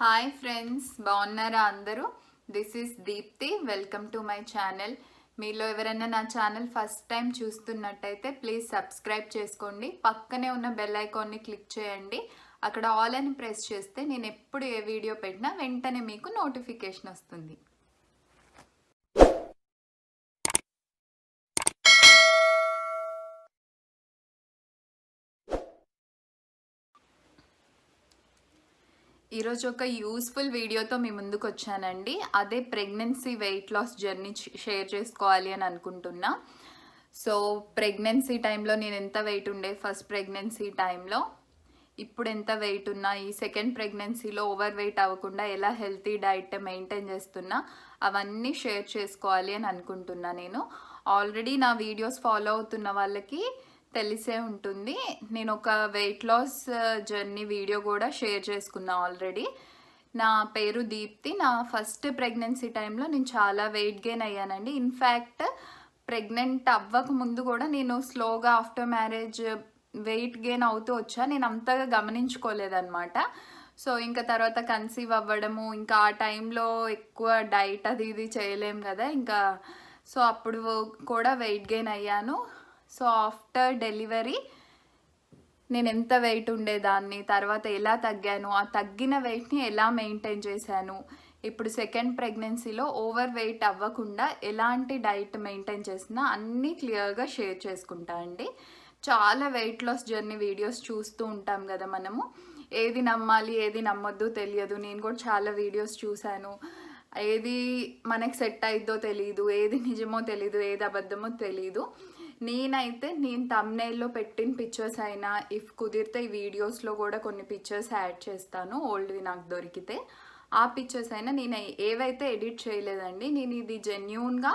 Hi friends, బాగున్నారా అందరూ? This is Deepthi. Welcome to my channel. మీలో ఎవరైనా నా ఛానల్ ఫస్ట్ టైం చూస్తున్నట్టయితే ప్లీజ్ సబ్స్క్రైబ్ చేసుకోండి. పక్కనే ఉన్న బెల్ ఐకాన్ని క్లిక్ చేయండి. అక్కడ ఆల్ అని ప్రెస్ చేస్తే నేను ఎప్పుడు ఏ వీడియో పెట్టినా వెంటనే మీకు నోటిఫికేషన్ వస్తుంది. ఈరోజు ఒక యూస్ఫుల్ వీడియోతో మీ ముందుకు వచ్చానండి. అదే pregnancy weight loss journey share చేసుకోవాలి అని అనుకుంటున్నా. సో ప్రెగ్నెన్సీ టైంలో నేను ఎంత వెయిట్ ఉండే ఫస్ట్ ప్రెగ్నెన్సీ టైంలో, ఇప్పుడు ఎంత వెయిట్ ఉన్నా, ఈ సెకండ్ ప్రెగ్నెన్సీలో ఓవర్ వెయిట్ అవ్వకుండా ఎలా హెల్తీ డైట్ మెయింటైన్ చేస్తున్నా, అవన్నీ షేర్ చేసుకోవాలి అని అనుకుంటున్నా. నేను ఆల్రెడీ నా వీడియోస్ ఫాలో అవుతున్న వాళ్ళకి తెలిసే ఉంటుంది. నేను ఒక వెయిట్ లాస్ జర్నీ వీడియో కూడా షేర్ చేసుకున్నా ఆల్రెడీ. నా పేరు దీప్తి. నా ఫస్ట్ ప్రెగ్నెన్సీ టైంలో నేను చాలా వెయిట్ గెయిన్ అయ్యానండి. ఇన్ఫ్యాక్ట్ ప్రెగ్నెంట్ అవ్వక ముందు కూడా నేను స్లోగా ఆఫ్టర్ మ్యారేజ్ వెయిట్ గెయిన్ అవుతూ వచ్చా. నేను అంతగా గమనించుకోలేదన్నమాట. సో ఇంకా తర్వాత కన్సీవ్ అవ్వడము, ఇంకా ఆ టైంలో ఎక్కువ డైట్ అది ఇది చేయలేం కదా, ఇంకా సో అప్పుడు కూడా వెయిట్ గెయిన్ అయ్యాను. సో ఆఫ్టర్ డెలివరీ నేను ఎంత వెయిట్ ఉండేదాన్ని, తర్వాత ఎలా తగ్గాను, ఆ తగ్గిన వెయిట్ని ఎలా మెయింటైన్ చేశాను, ఇప్పుడు సెకండ్ ప్రెగ్నెన్సీలో ఓవర్ వెయిట్ అవ్వకుండా ఎలాంటి డైట్ మెయింటైన్ చేసినా అన్నీ క్లియర్గా షేర్ చేసుకుంటా అండి. చాలా వెయిట్ లాస్ జర్నీ వీడియోస్ చూస్తూ ఉంటాం కదా మనము. ఏది నమ్మాలి ఏది నమ్మొద్దు తెలియదు. నేను కూడా చాలా వీడియోస్ చూశాను. ఏది మనకి సెట్ అయిద్దో తెలీదు, ఏది నిజమో తెలీదు, ఏది అబద్ధమో తెలీదు. నేనైతే నేను తమ్నైల్లో పెట్టిన పిక్చర్స్ అయినా, ఇఫ్ కుదిరితే ఈ వీడియోస్లో కూడా కొన్ని పిక్చర్స్ యాడ్ చేస్తాను, ఓల్డ్వి నాకు దొరికితే. ఆ పిక్చర్స్ అయినా నేను ఏవైతే ఎడిట్ చేయలేదండి. నేను ఇది జెన్యూన్గా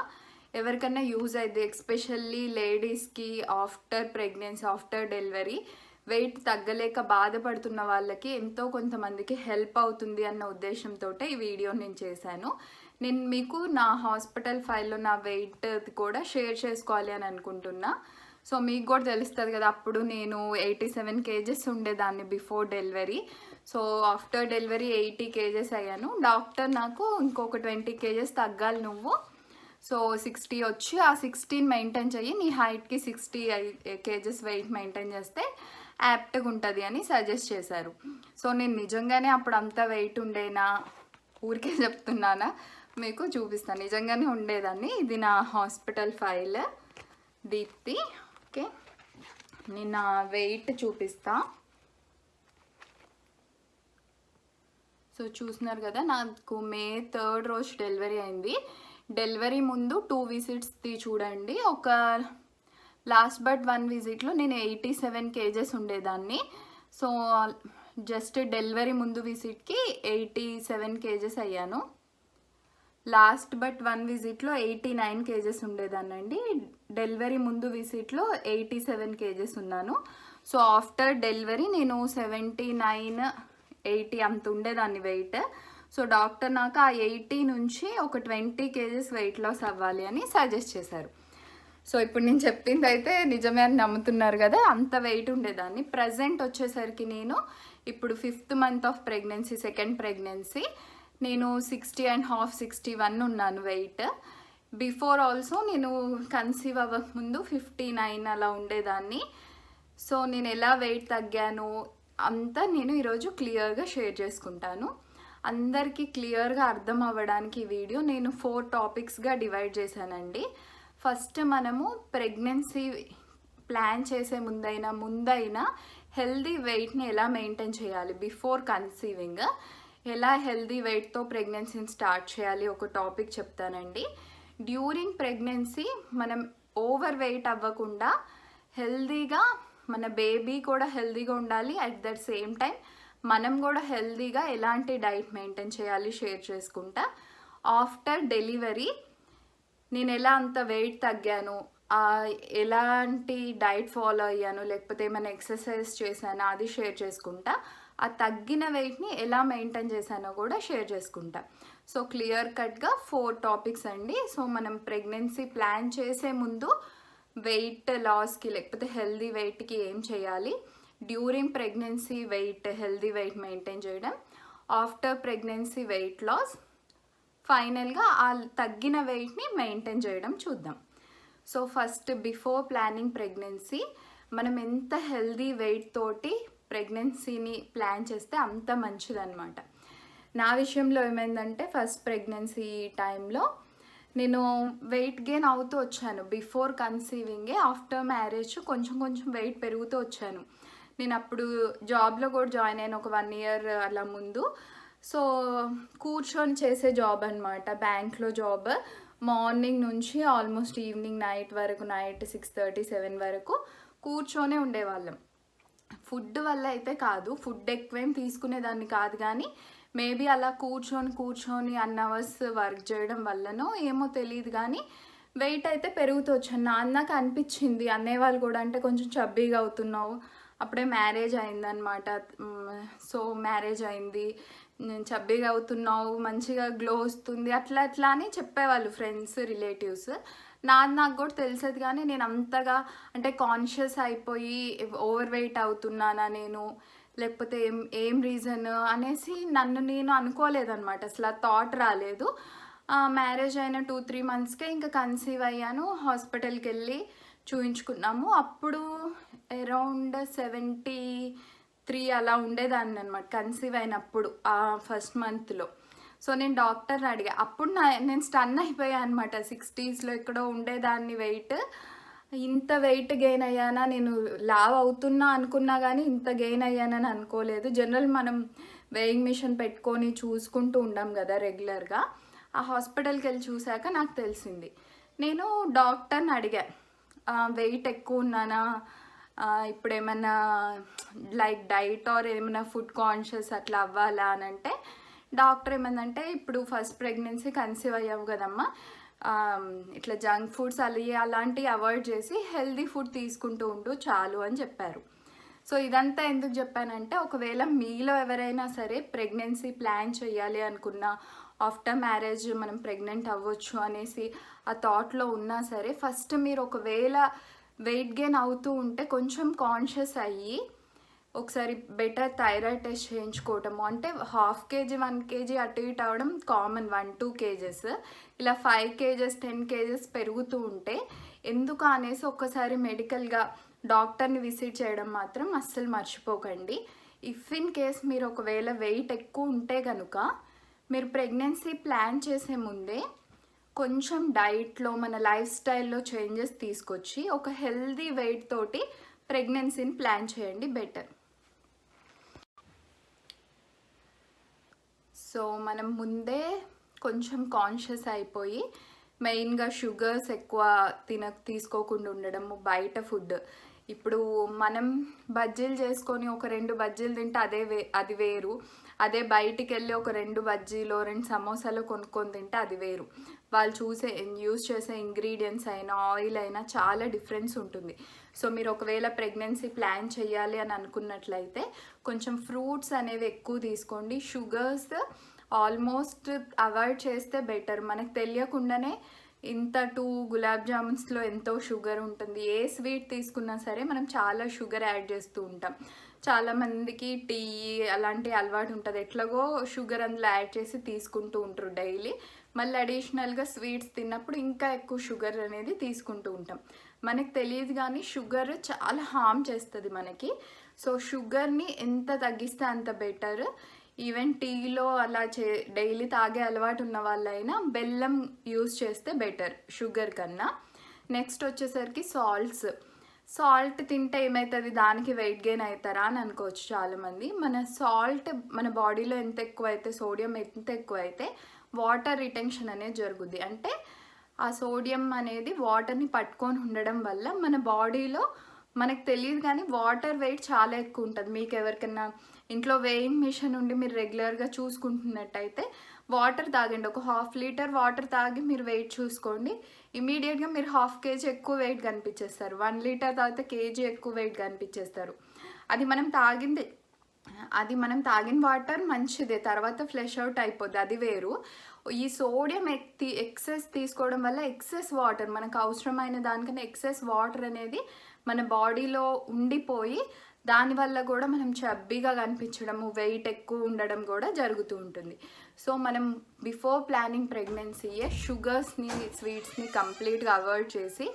ఎవరికైనా యూజ్ అయ్యింది, ఎస్పెషల్లీ లేడీస్కి after pregnancy, after delivery weight తగ్గలేక బాధపడుతున్న వాళ్ళకి ఎంతో కొంతమందికి హెల్ప్ అవుతుంది అన్న ఉద్దేశంతో ఈ వీడియో నేను చేశాను. నేను మీకు నా హాస్పిటల్ ఫైల్లో నా వెయిట్ కూడా షేర్ చేసుకోవాలి అని అనుకుంటున్నా. సో మీకు కూడా తెలుస్తుంది కదా, అప్పుడు నేను 87 kgs ఉండేదాన్ని before delivery. So after delivery 80 kgs అయ్యాను. డాక్టర్ నాకు ఇంకొక 20 kgs తగ్గాలి నువ్వు, సో 60 వచ్చి ఆ 16 మెయింటైన్ చెయ్యి, నీ హైట్కి 60 kgs వెయిట్ మెయింటైన్ చేస్తే యాప్ట్గా ఉంటుంది అని సజెస్ట్ చేశారు. సో నేను నిజంగానే అప్పుడు అంత వెయిట్ ఉండేనా, ఊరికే చెప్తున్నానా, మీకు చూపిస్తాను. నిజంగానే ఉండేదాన్ని. ఇది నా హాస్పిటల్ ఫైల్ దీప్తి. ఓకే, నేను నా వెయిట్ చూపిస్తా. సో చూస్తున్నారు కదా, నాకు మే 3rd రోజు డెలివరీ అయింది. డెలివరీ ముందు 2 visits చూడండి. ఒక లాస్ట్ బట్ 1 విజిట్లో నేను 87 kgs ఉండేదాన్ని. సో జస్ట్ డెలివరీ ముందు విజిట్కి 87 kgs అయ్యాను. Last but 1 విజిట్లో 89 kgs ఉండేదాన్నండి. డెలివరీ ముందు విజిట్లో 87 kgs ఉన్నాను. సో ఆఫ్టర్ డెలివరీ నేను 79, 80 అంత ఉండేదాన్ని వెయిట్. సో డాక్టర్ నాకు ఆ 80 నుంచి ఒక 20 kgs వెయిట్ లాస్ అవ్వాలి అని సజెస్ట్ చేశారు. సో ఇప్పుడు నేను చెప్పింది అయితే నిజమే అని నమ్ముతున్నారు కదా, అంత వెయిట్ ఉండేదాన్ని. ప్రజెంట్ వచ్చేసరికి నేను ఇప్పుడు 5th month of pregnancy, second pregnancy, నేను 60.5, 61 ఉన్నాను వెయిట్. బిఫోర్ ఆల్సో నేను కన్సీవ్ అవ్వక ముందు 59 అలా ఉండేదాన్ని. సో నేను ఎలా వెయిట్ తగ్గాను అంతా నేను ఈరోజు క్లియర్గా షేర్ చేసుకుంటాను. అందరికీ క్లియర్గా అర్థం అవ్వడానికి ఈ వీడియో నేను 4 టాపిక్స్గా డివైడ్ చేశానండి. ఫస్ట్ మనము ప్రెగ్నెన్సీ ప్లాన్ చేసే ముందైనా హెల్దీ వెయిట్ని ఎలా మెయింటైన్ చేయాలి, బిఫోర్ కన్సీవింగ్ ఎలా హెల్దీ వెయిట్తో ప్రెగ్నెన్సీని స్టార్ట్ చేయాలి ఒక టాపిక్ చెప్తానండి. డ్యూరింగ్ ప్రెగ్నెన్సీ మనం ఓవర్ వెయిట్ అవ్వకుండా హెల్దీగా, మన బేబీ కూడా హెల్దీగా ఉండాలి, అట్ ద సేమ్ టైం మనం కూడా హెల్దీగా ఎలాంటి డైట్ మెయింటైన్ చేయాలి షేర్ చేసుకుంటా. ఆఫ్టర్ డెలివరీ నేను ఎలా అంత వెయిట్ తగ్గాను, ఎలాంటి డైట్ ఫాలో అయ్యాను, లేకపోతే ఏమైనా ఎక్సర్సైజ్ చేశాను అది షేర్ చేసుకుంటా. ఆ తగ్గిన వెయిట్ని ఎలా మెయింటైన్ చేశానో కూడా షేర్ చేసుకుంటా. సో క్లియర్ కట్గా 4 టాపిక్స్ అండి. సో మనం ప్రెగ్నెన్సీ ప్లాన్ చేసే ముందు వెయిట్ లాస్కి లేకపోతే హెల్దీ వెయిట్కి ఏం చేయాలి, during pregnancy weight healthy weight maintain చేయడం, ఆఫ్టర్ ప్రెగ్నెన్సీ వెయిట్ లాస్, ఫైనల్గా ఆ తగ్గిన వెయిట్ని మెయింటైన్ చేయడం చూద్దాం. So first before planning pregnancy మనం ఎంత హెల్దీ వెయిట్ తోటి ప్రెగ్నెన్సీని ప్లాన్ చేస్తే అంత మంచిదన్నమాట. నా విషయంలో ఏమైందంటే ఫస్ట్ ప్రెగ్నెన్సీ టైంలో నేను వెయిట్ గెయిన్ అవుతూ వచ్చాను. బిఫోర్ కన్సీవింగే, ఆఫ్టర్ మ్యారేజ్ కొంచెం కొంచెం వెయిట్ పెరుగుతూ వచ్చాను. నేను అప్పుడు జాబ్లో కూడా జాయిన్ అయిన ఒక 1 year అలా ముందు. సో కూర్చొని చేసే జాబ్ అనమాట, బ్యాంక్లో జాబ్. మార్నింగ్ నుంచి ఆల్మోస్ట్ ఈవినింగ్ నైట్ 6:30 7 వరకు కూర్చొనే ఉండేవాళ్ళం. ఫుడ్ వల్ల అయితే కాదు, ఫుడ్ ఎక్కువేం తీసుకునేదాన్ని కాదు, కానీ మేబీ అలా కూర్చొని అన్ అవర్స్ వర్క్ చేయడం వల్లనో ఏమో తెలియదు, కానీ వెయిట్ అయితే పెరుగుతూ వచ్చాను. నాకు అనిపించింది, అనేవాళ్ళు కూడా, అంటే కొంచెం చబ్బీగా అవుతున్నావు, అప్పుడే మ్యారేజ్ అయిందనమాట. సో మ్యారేజ్ అయింది, చబ్బీగా అవుతున్నావు, మంచిగా గ్లో వస్తుంది, అట్లా అట్లా అని చెప్పేవాళ్ళు ఫ్రెండ్స్, రిలేటివ్స్. నాకు కూడా తెలిసేది, కానీ నేను అంతగా అంటే కాన్షియస్ అయిపోయి ఓవర్ వెయిట్ అవుతున్నానా నేను, లేకపోతే ఏం రీజన్ అనేసి నన్ను నేను అనుకోలేదన్నమాట. అసలు ఆ థాట్ రాలేదు. మ్యారేజ్ అయిన 2-3 monthsకే ఇంకా కన్సీవ్ అయ్యాను. హాస్పిటల్కి వెళ్ళి చూయించుకున్నాము. అప్పుడు అరౌండ్ 73 అలా ఉండేదాన్ని అనమాట కన్సీవ్ అయినప్పుడు, ఆ ఫస్ట్ మంత్లో. సో నేను డాక్టర్ని అడిగా. అప్పుడు నేను స్టన్ అయిపోయాను అనమాట. 60sలో ఎక్కడో ఉండేదాన్ని వెయిట్, ఇంత వెయిట్ గెయిన్ అయ్యానా, నేను లావ్ అవుతున్నా అనుకున్నా కానీ ఇంత గెయిన్ అయ్యానని అనుకోలేదు. జనరల్ మనం వెయింగ్ మిషన్ పెట్టుకొని చూసుకుంటూ ఉండాం కదా రెగ్యులర్గా. ఆ హాస్పిటల్కి వెళ్ళి చూశాక నాకు తెలిసింది. నేను డాక్టర్ని అడిగా, వెయిట్ ఎక్కువ ఉన్నానా, ఇప్పుడు ఏమన్నా లైక్ డైట్ ఆర్ ఏమైనా ఫుడ్ కాన్షియస్ అట్లా అవ్వాలా అని అంటే, డాక్టర్ ఏమందంటే, ఇప్పుడు ఫస్ట్ ప్రెగ్నెన్సీ కన్సీవ్ అయ్యావు కదమ్మా, ఇట్లా జంక్ ఫుడ్స్ అలాంటివి అవాయిడ్ చేసి హెల్దీ ఫుడ్ తీసుకుంటూ ఉంటూ చాలు అని చెప్పారు. సో ఇదంతా ఎందుకు చెప్పానంటే, ఒకవేళ మీలో ఎవరైనా సరే ప్రెగ్నెన్సీ ప్లాన్ చేయాలి అనుకున్నా, ఆఫ్టర్ మ్యారేజ్ మనం ప్రెగ్నెంట్ అవ్వచ్చు అనేసి ఆ థాట్లో ఉన్నా సరే, ఫస్ట్ మీరు ఒకవేళ వెయిట్ గెయిన్ అవుతూ ఉంటే కొంచెం కాన్షియస్ అయ్యి ఒకసారి బెటర్ థైరాయిడ్ టెస్ట్ చేయించుకోవటము. అంటే 1/2 kg 1 kg అటు ఇటు అవ్వడం కామన్, 1-2 kgs, ఇలా 5 kgs 10 kgs పెరుగుతూ ఉంటే ఎందుకు అనేసి ఒక్కసారి మెడికల్గా డాక్టర్ని విజిట్ చేయడం మాత్రం అస్సలు మర్చిపోకండి. ఇఫ్ ఇన్ కేస్ మీరు ఒకవేళ వెయిట్ ఎక్కువ ఉంటే కనుక, మీరు ప్రెగ్నెన్సీ ప్లాన్ చేసే ముందే కొంచెం డైట్లో, మన లైఫ్ స్టైల్లో చేంజెస్ తీసుకొచ్చి ఒక హెల్దీ వెయిట్ తోటి ప్రెగ్నెన్సీని ప్లాన్ చేయండి, బెటర్. సో మనం ముందే కొంచెం కాన్షియస్ అయిపోయి, మెయిన్గా షుగర్స్ ఎక్కువ తీసుకోకుండా ఉండడము, బయట ఫుడ్. ఇప్పుడు మనం బజ్జీలు చేసుకొని ఒక 2 బజ్జీలు తింటే అది వేరు, అదే బయటికి వెళ్ళి ఒక 2 బజ్జీలో 2 సమోసాలు కొనుక్కొని తింటే అది వేరు. వాళ్ళు యూజ్ చేసే ఇంగ్రీడియంట్స్ అయినా, ఆయిల్ అయినా చాలా డిఫరెన్స్ ఉంటుంది. సో మీరు ఒకవేళ ప్రెగ్నెన్సీ ప్లాన్ చేయాలి అని అనుకున్నట్లయితే కొంచెం ఫ్రూట్స్ అనేవి ఎక్కువ తీసుకోండి. షుగర్స్ ఆల్మోస్ట్ అవాయిడ్ చేస్తే బెటర్. మనకు తెలియకుండానే ఇంత 2 గులాబ్ జామున్స్లో ఎంతో షుగర్ ఉంటుంది. ఏ స్వీట్ తీసుకున్నా సరే మనం చాలా షుగర్ యాడ్ చేస్తూ ఉంటాం. చాలామందికి టీ అలాంటి అలవాటు ఉంటుంది, ఎట్లాగో షుగర్ అందులో యాడ్ చేసి తీసుకుంటూ ఉంటారు డైలీ. మళ్ళీ అడిషనల్గా స్వీట్స్ తిన్నప్పుడు ఇంకా ఎక్కువ షుగర్ అనేది తీసుకుంటూ ఉంటాం. మనకు తెలియదు కానీ షుగర్ చాలా హార్మ్ చేస్తుంది మనకి. సో షుగర్ని ఎంత తగ్గిస్తే అంత బెటర్. ఈవెన్ టీలో అలా డైలీ తాగే అలవాటు ఉన్న వాళ్ళైనా బెల్లం యూస్ చేస్తే బెటర్ షుగర్ కన్నా. నెక్స్ట్ వచ్చేసరికి సాల్ట్ తింటే ఏమవుతుంది, దానికి వెయిట్ గెయిన్ అవుతారా అని అనుకోవచ్చు చాలామంది. మన సాల్ట్ మన బాడీలో ఎంత ఎక్కువ అయితే, సోడియం ఎంత ఎక్కువ అయితే వాటర్ రిటెన్షన్ అనేది జరుగుద్ది. అంటే ఆ సోడియం అనేది వాటర్ని పట్టుకొని ఉండడం వల్ల మన బాడీలో మనకు తెలియదు కానీ వాటర్ వెయిట్ చాలా ఎక్కువ ఉంటుంది. మీకు ఎవరికైనా ఇంట్లో వెయింగ్ మిషన్ ఉండి మీరు రెగ్యులర్గా చూసుకుంటున్నట్టయితే వాటర్ తాగండి. ఒక 1/2 liter వాటర్ తాగి మీరు వెయిట్ చూసుకోండి. ఇమీడియట్గా మీరు 1/2 kg ఎక్కువ వెయిట్ కనిపించేస్తారు. 1 liter తాగితే kg ఎక్కువ వెయిట్ కనిపించేస్తారు. అది మనం తాగిన వాటర్ మంచిదే, తర్వాత ఫ్లష్ అవుట్ అయిపోద్ది, అది వేరు. ఈ సోడియం ఎక్సెస్ తీసుకోవడం వల్ల ఎక్సెస్ వాటర్, మనకు అవసరమైన దానికన్నా ఎక్సెస్ వాటర్ అనేది మన బాడీలో ఉండిపోయి దానివల్ల కూడా మనం చబ్బీగా కనిపించడము, వెయిట్ ఎక్కువ ఉండడం కూడా జరుగుతూ ఉంటుంది. సో మనం బిఫోర్ ప్లానింగ్ ప్రెగ్నెన్సీయే షుగర్స్ని, స్వీట్స్ని కంప్లీట్గా అవాయిడ్ చేసి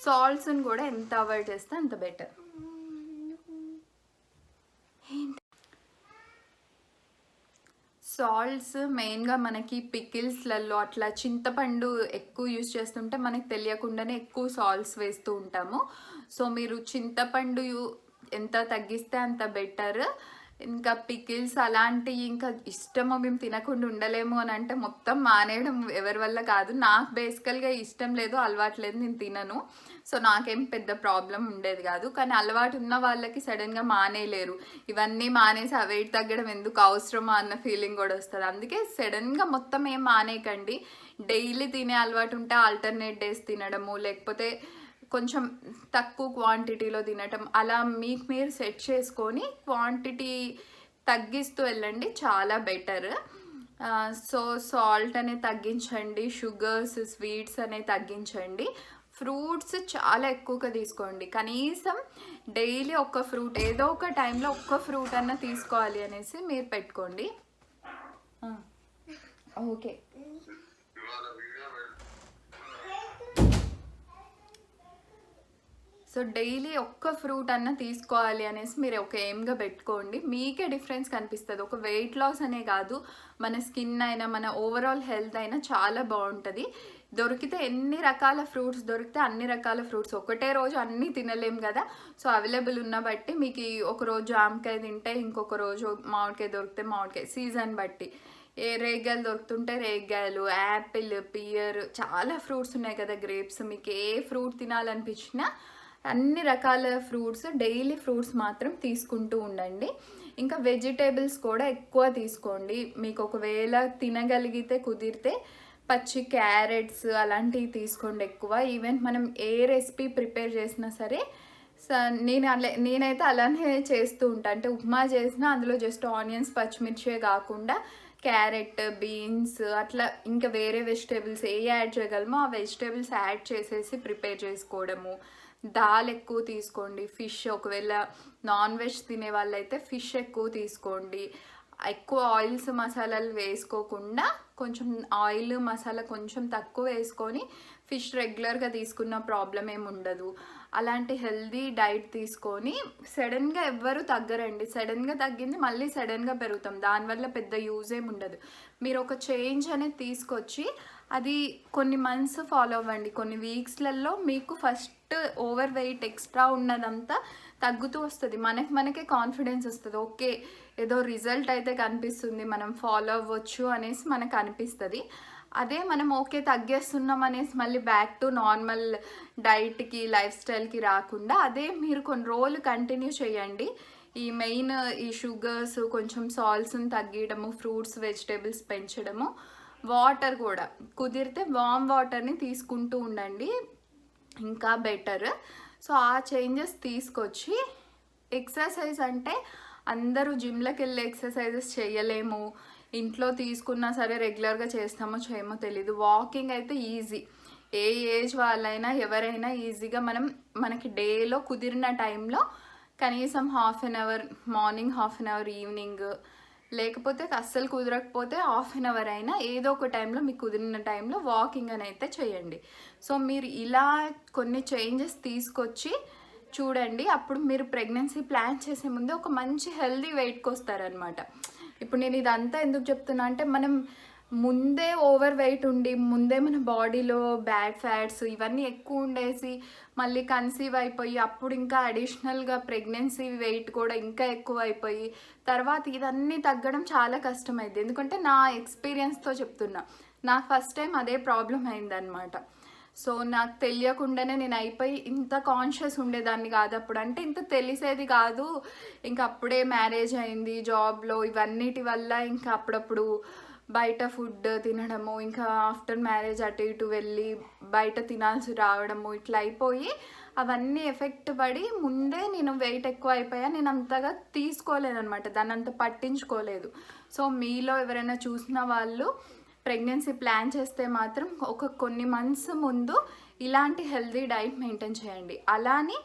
సాల్ట్స్ని కూడా ఎంత అవాయిడ్ చేస్తే అంత బెటర్. సాల్ట్స్ మెయిన్గా మనకి పికిల్స్లలో అట్లా చింతపండు ఎక్కువ యూజ్ చేస్తుంటే మనకి తెలియకుండానే ఎక్కువ సాల్ట్స్ వేస్తూ ఉంటాము. సో మీరు చింతపండు ఎంత తగ్గిస్తే అంత బెటర్. ఇంకా పికిల్స్ అలాంటివి ఇంకా ఇష్టమో మేము తినకుండా ఉండలేము అని అంటే మొత్తం మానేయడం ఎవరి వల్ల కాదు. నాకు బేసికల్గా ఇష్టం లేదు, అలవాటు లేదు, నేను తినను. సో నాకేం పెద్ద ప్రాబ్లం ఉండేది కాదు. కానీ అలవాటు ఉన్న వాళ్ళకి సడన్గా మానేయలేరు. ఇవన్నీ మానేసి ఆ వెయిట్ తగ్గడం ఎందుకు అవసరమా అన్న ఫీలింగ్ కూడా వస్తుంది. అందుకే సడన్గా మొత్తం ఏం మానేయకండి. డైలీ తినే అలవాటు ఉంటే ఆల్టర్నేట్ డేస్ తినడము, లేకపోతే కొంచెం తక్కువ క్వాంటిటీలో తినటం, అలా మీకు మీరు సెట్ చేసుకొని క్వాంటిటీ తగ్గిస్తూ వెళ్ళండి, చాలా బెటర్. సో సాల్ట్ అనేది తగ్గించండి, షుగర్స్, స్వీట్స్ అనేవి తగ్గించండి. ఫ్రూట్స్ చాలా ఎక్కువగా తీసుకోండి. కనీసం డైలీ ఒక ఫ్రూట్, ఏదో ఒక టైంలో ఒక్క ఫ్రూట్ అన్న తీసుకోవాలి అనేసి మీరు పెట్టుకోండి. ఓకే, సో డైలీ ఒక్క ఫ్రూట్ అన్న తీసుకోవాలి అనేసి మీరు ఒక ఎయిమ్గా పెట్టుకోండి. మీకే డిఫరెన్స్ కనిపిస్తుంది. ఒక వెయిట్ లాస్ అనే కాదు, మన స్కిన్ అయినా మన ఓవరాల్ హెల్త్ అయినా చాలా బాగుంటుంది. దొరికితే ఎన్ని రకాల ఫ్రూట్స్ దొరికితే అన్ని రకాల ఫ్రూట్స్, ఒకటే రోజు అన్నీ తినలేం కదా. సో అవైలబుల్ ఉన్న బట్టి మీకు ఒకరోజు జామకాయ తింటే ఇంకొక రోజు మామిడికాయ దొరికితే మామిడికాయ, సీజన్ బట్టి రేగాయలు దొరుకుతుంటే రేగాయలు, యాపిల్, పియర్, చాలా ఫ్రూట్స్ ఉన్నాయి కదా, గ్రేప్స్. మీకు ఏ ఫ్రూట్ తినాలనిపించినా అన్ని రకాల ఫ్రూట్స్, డైలీ ఫ్రూట్స్ మాత్రం తీసుకుంటూ ఉండండి. ఇంకా వెజిటేబుల్స్ కూడా ఎక్కువ తీసుకోండి. మీకు ఒకవేళ తినగలిగితే కుదిరితే పచ్చి క్యారెట్స్ అలాంటివి తీసుకోండి ఎక్కువ. ఈవెన్ మనం ఏ రెసిపీ ప్రిపేర్ చేసినా సరే నేనైతే అలానే చేస్తూ ఉంటాను. అంటే ఉప్మా చేసినా అందులో జస్ట్ ఆనియన్స్, పచ్చిమిర్చే కాకుండా క్యారెట్, బీన్స్ అట్లా ఇంకా వేరే వెజిటేబుల్స్ ఏ యాడ్ చేయగలమో ఆ వెజిటేబుల్స్ యాడ్ చేసేసి ప్రిపేర్ చేసుకోవడము. దాల్ ఎక్కువ తీసుకోండి. ఫిష్, ఒకవేళ నాన్ వెజ్ తినే వాళ్ళైతే ఫిష్ ఎక్కువ తీసుకోండి. ఎక్కువ ఆయిల్స్, మసాలాలు వేసుకోకుండా కొంచెం ఆయిల్, మసాలా కొంచెం తక్కువ వేసుకొని ఫిష్ రెగ్యులర్గా తీసుకున్న ప్రాబ్లం ఏమి ఉండదు. అలాంటి హెల్దీ డైట్ తీసుకొని సడన్గా ఎవ్వరు తగ్గరండి. సడన్గా తగ్గింది మళ్ళీ సడన్గా పెరుగుతాం, దానివల్ల పెద్ద యూజ్ ఏమి ఉండదు. మీరు ఒక చేంజ్ అనేది తీసుకొచ్చి అది కొన్ని మంత్స్ ఫాలో అవ్వండి. కొన్ని వీక్స్లలో మీకు ఫస్ట్ ఓవర్ వెయిట్ ఎక్స్ట్రా ఉన్నదంతా తగ్గుతూ వస్తుంది. మనకే కాన్ఫిడెన్స్ వస్తుంది. ఓకే, ఏదో రిజల్ట్ అయితే కనిపిస్తుంది, మనం ఫాలో అవ్వచ్చు అనేసి మనకు అనిపిస్తుంది. అదే మనం ఓకే తగ్గేస్తున్నాం అనేసి మళ్ళీ బ్యాక్ టు నార్మల్ డైట్కి, లైఫ్ స్టైల్కి రాకుండా అదే మీరు కొన్ని రోజులు కంటిన్యూ చేయండి. ఈ మెయిన్ ఈ షుగర్స్, కొంచెం సాల్ట్స్ని తగ్గించడము, ఫ్రూట్స్, వెజిటేబుల్స్ పెంచడము, వాటర్ కూడా కుదిరితే వామ్ వాటర్ని తీసుకుంటూ ఉండండి, ఇంకా బెటర్. సో ఆ చేంజెస్ తీసుకొచ్చి ఎక్సర్సైజ్ అంటే అందరూ జిమ్లోకి వెళ్ళి ఎక్సర్సైజెస్ చేయలేము, ఇంట్లో తీసుకున్నా సరే రెగ్యులర్గా చేస్తామో చేయమో తెలీదు. వాకింగ్ అయితే ఈజీ, ఏ ఏజ్ వాళ్ళైనా ఎవరైనా ఈజీగా మనకి డేలో కుదిరిన టైంలో కనీసం half an hour morning, half an hour evening, లేకపోతే అస్సలు కుదరకపోతే హాఫ్ అన్ అవర్ అయినా ఏదో ఒక టైంలో మీకు కుదిరిన టైంలో వాకింగ్ అని అయితే చేయండి. సో మీరు ఇలా కొన్ని చేంజెస్ తీసుకొచ్చి చూడండి. అప్పుడు మీరు ప్రెగ్నెన్సీ ప్లాన్ చేసే ముందు ఒక మంచి హెల్దీ వెయిట్కి వస్తారనమాట. ఇప్పుడు నేను ఇదంతా ఎందుకు చెప్తున్నా అంటే, మనం ముందే ఓవర్ వెయిట్ ఉండి ముందే మన బాడీలో బ్యాడ్ ఫ్యాట్స్ ఇవన్నీ ఎక్కువ ఉండేసి మళ్ళీ కన్సీవ్ అయిపోయి అప్పుడు ఇంకా అడిషనల్గా ప్రెగ్నెన్సీ వెయిట్ కూడా ఇంకా ఎక్కువ అయిపోయి తర్వాత ఇదన్నీ తగ్గడం చాలా కష్టమైంది. ఎందుకంటే నా ఎక్స్పీరియన్స్తో చెప్తున్నా, నాకు ఫస్ట్ టైం అదే ప్రాబ్లం అయిందనమాట. సో నాకు తెలియకుండానే నేను అయిపోయి ఇంత కాన్షియస్ ఉండేదాన్ని కాదు అప్పుడు, అంటే ఇంత తెలిసేది కాదు. ఇంకా అప్పుడే మ్యారేజ్ అయింది, జాబ్లో ఇవన్నిటి వల్ల ఇంకా అప్పుడప్పుడు బయట ఫుడ్ తినడము, ఇంకా ఆఫ్టర్ మ్యారేజ్ అటు ఇటు వెళ్ళి బయట తినాల్సి రావడము, ఇట్లా అయిపోయి అవన్నీ ఎఫెక్ట్ పడి ముందే నేను వెయిట్ ఎక్కువ అయిపోయా. నేను అంతగా తీసుకోలేదనమాట, దాన్ని అంత పట్టించుకోలేదు. సో మీలో ఎవరైనా చూసిన వాళ్ళు ప్రెగ్నెన్సీ ప్లాన్ చేస్తే మాత్రం కొన్ని మంత్స్ ముందు ఇలాంటి హెల్దీ డైట్ మెయింటైన్ చేయండి. అలానే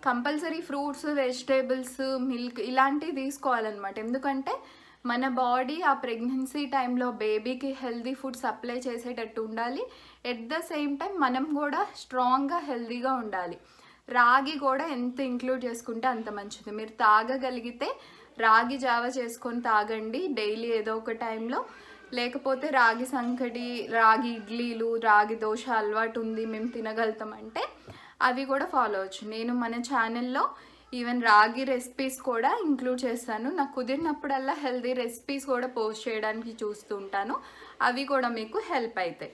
కంపల్సరీ ఫ్రూట్స్, వెజిటేబుల్స్, మిల్క్ ఇలాంటివి తీసుకోవాలన్నమాట. ఎందుకంటే మన బాడీ ఆ ప్రెగ్నెన్సీ టైంలో బేబీకి హెల్దీ ఫుడ్ సప్లై చేసేటట్టు ఉండాలి. ఎట్ ద సేమ్ టైం మనం కూడా స్ట్రాంగ్గా హెల్దీగా ఉండాలి. రాగి కూడా ఎంత ఇంక్లూడ్ చేసుకుంటే అంత మంచిది. మీరు తాగగలిగితే రాగి జావ చేసుకొని తాగండి డైలీ ఏదో ఒక టైంలో. లేకపోతే రాగి సంకటి, రాగి ఇడ్లీలు, రాగి దోశ అలవాటు ఉంది, మేము తినగలుగుతామంటే అవి కూడా ఫాలో అవచ్చు. నేను మన ఛానల్లో ఈవెన్ రాగి రెసిపీస్ కూడా ఇంక్లూడ్ చేస్తాను. నాకు కుదిరినప్పుడల్లా హెల్దీ రెసిపీస్ కూడా పోస్ట్ చేయడానికి చూస్తూ ఉంటాను. అవి కూడా మీకు హెల్ప్ అవుతాయి.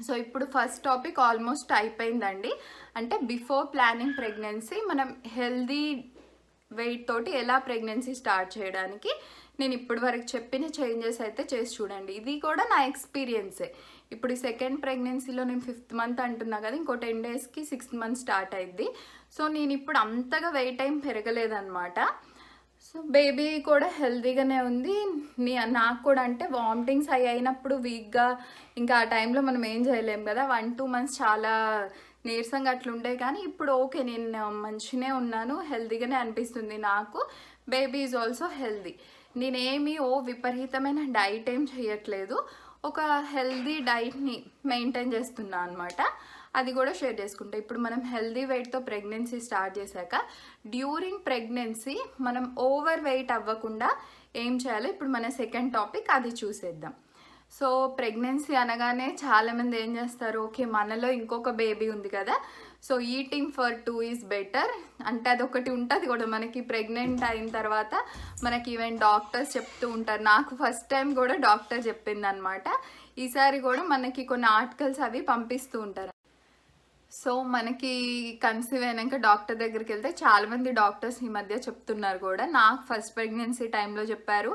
సో ఇప్పుడు ఫస్ట్ టాపిక్ ఆల్మోస్ట్ అయిపోయిందండి. అంటే బిఫోర్ ప్లానింగ్ ప్రెగ్నెన్సీ మనం హెల్దీ వెయిట్ తోటి ఎలా ప్రెగ్నెన్సీ స్టార్ట్ చేయడానికి నేను ఇప్పటి వరకు చెప్పిన చేంజెస్ అయితే చేసి చూడండి. ఇది కూడా నా ఎక్స్పీరియన్సే. ఇప్పుడు ఈ సెకండ్ ప్రెగ్నెన్సీలో నేను 5th మంత్ అంటున్నా కదా, ఇంకో 10 డేస్కి 6th మంత్ స్టార్ట్ అయింది. సో నేను ఇప్పుడు అంతగా వెయిట్ ఏం పెరగలేదన్నమాట. సో బేబీ కూడా హెల్తీగానే ఉంది. నాకు కూడా అంటే వామిటింగ్స్ అయినప్పుడు వీక్గా, ఇంకా ఆ టైంలో మనం ఏం చేయలేం కదా, 1-2 మంత్స్ చాలా నీరసంగా అట్లుండే. కానీ ఇప్పుడు ఓకే, నేను మంచిగానే ఉన్నాను, హెల్తీగానే అనిపిస్తుంది నాకు. Baby is also healthy. నేనేమి విపరీతమైన డైట్ ఏం చేయట్లేదు, ఒక హెల్దీ డైట్ని మెయింటైన్ చేస్తున్నా అనమాట. అది కూడా షేర్ చేసుకుంటా. ఇప్పుడు మనం హెల్దీ వెయిట్తో ప్రెగ్నెన్సీ స్టార్ట్ చేశాక డ్యూరింగ్ ప్రెగ్నెన్సీ మనం ఓవర్ వెయిట్ అవ్వకుండా ఏం చేయాలో ఇప్పుడు మన సెకండ్ టాపిక్, అది చూసేద్దాం. సో ప్రెగ్నెన్సీ అనగానే చాలామంది ఏం చేస్తారు, ఓకే మనలో ఇంకొక బేబీ ఉంది కదా, so eating for 2 is better అంటే అదొకటి ఉంటుంది కూడా మనకి. ప్రెగ్నెంట్ అయిన తర్వాత మనకి ఈవెన్ డాక్టర్స్ చెప్తూ ఉంటారు. నాకు ఫస్ట్ టైం కూడా డాక్టర్ చెప్పింది అనమాట. ఈసారి కూడా మనకి కొన్ని ఆర్టికల్స్ అవి పంపిస్తూ ఉంటారు. సో మనకి కన్సీవ్ అయినాక డాక్టర్ దగ్గరికి వెళ్తే చాలామంది డాక్టర్స్ ఈ మధ్య చెప్తున్నారు కూడా. నాకు ఫస్ట్ ప్రెగ్నెన్సీ టైంలో చెప్పారు,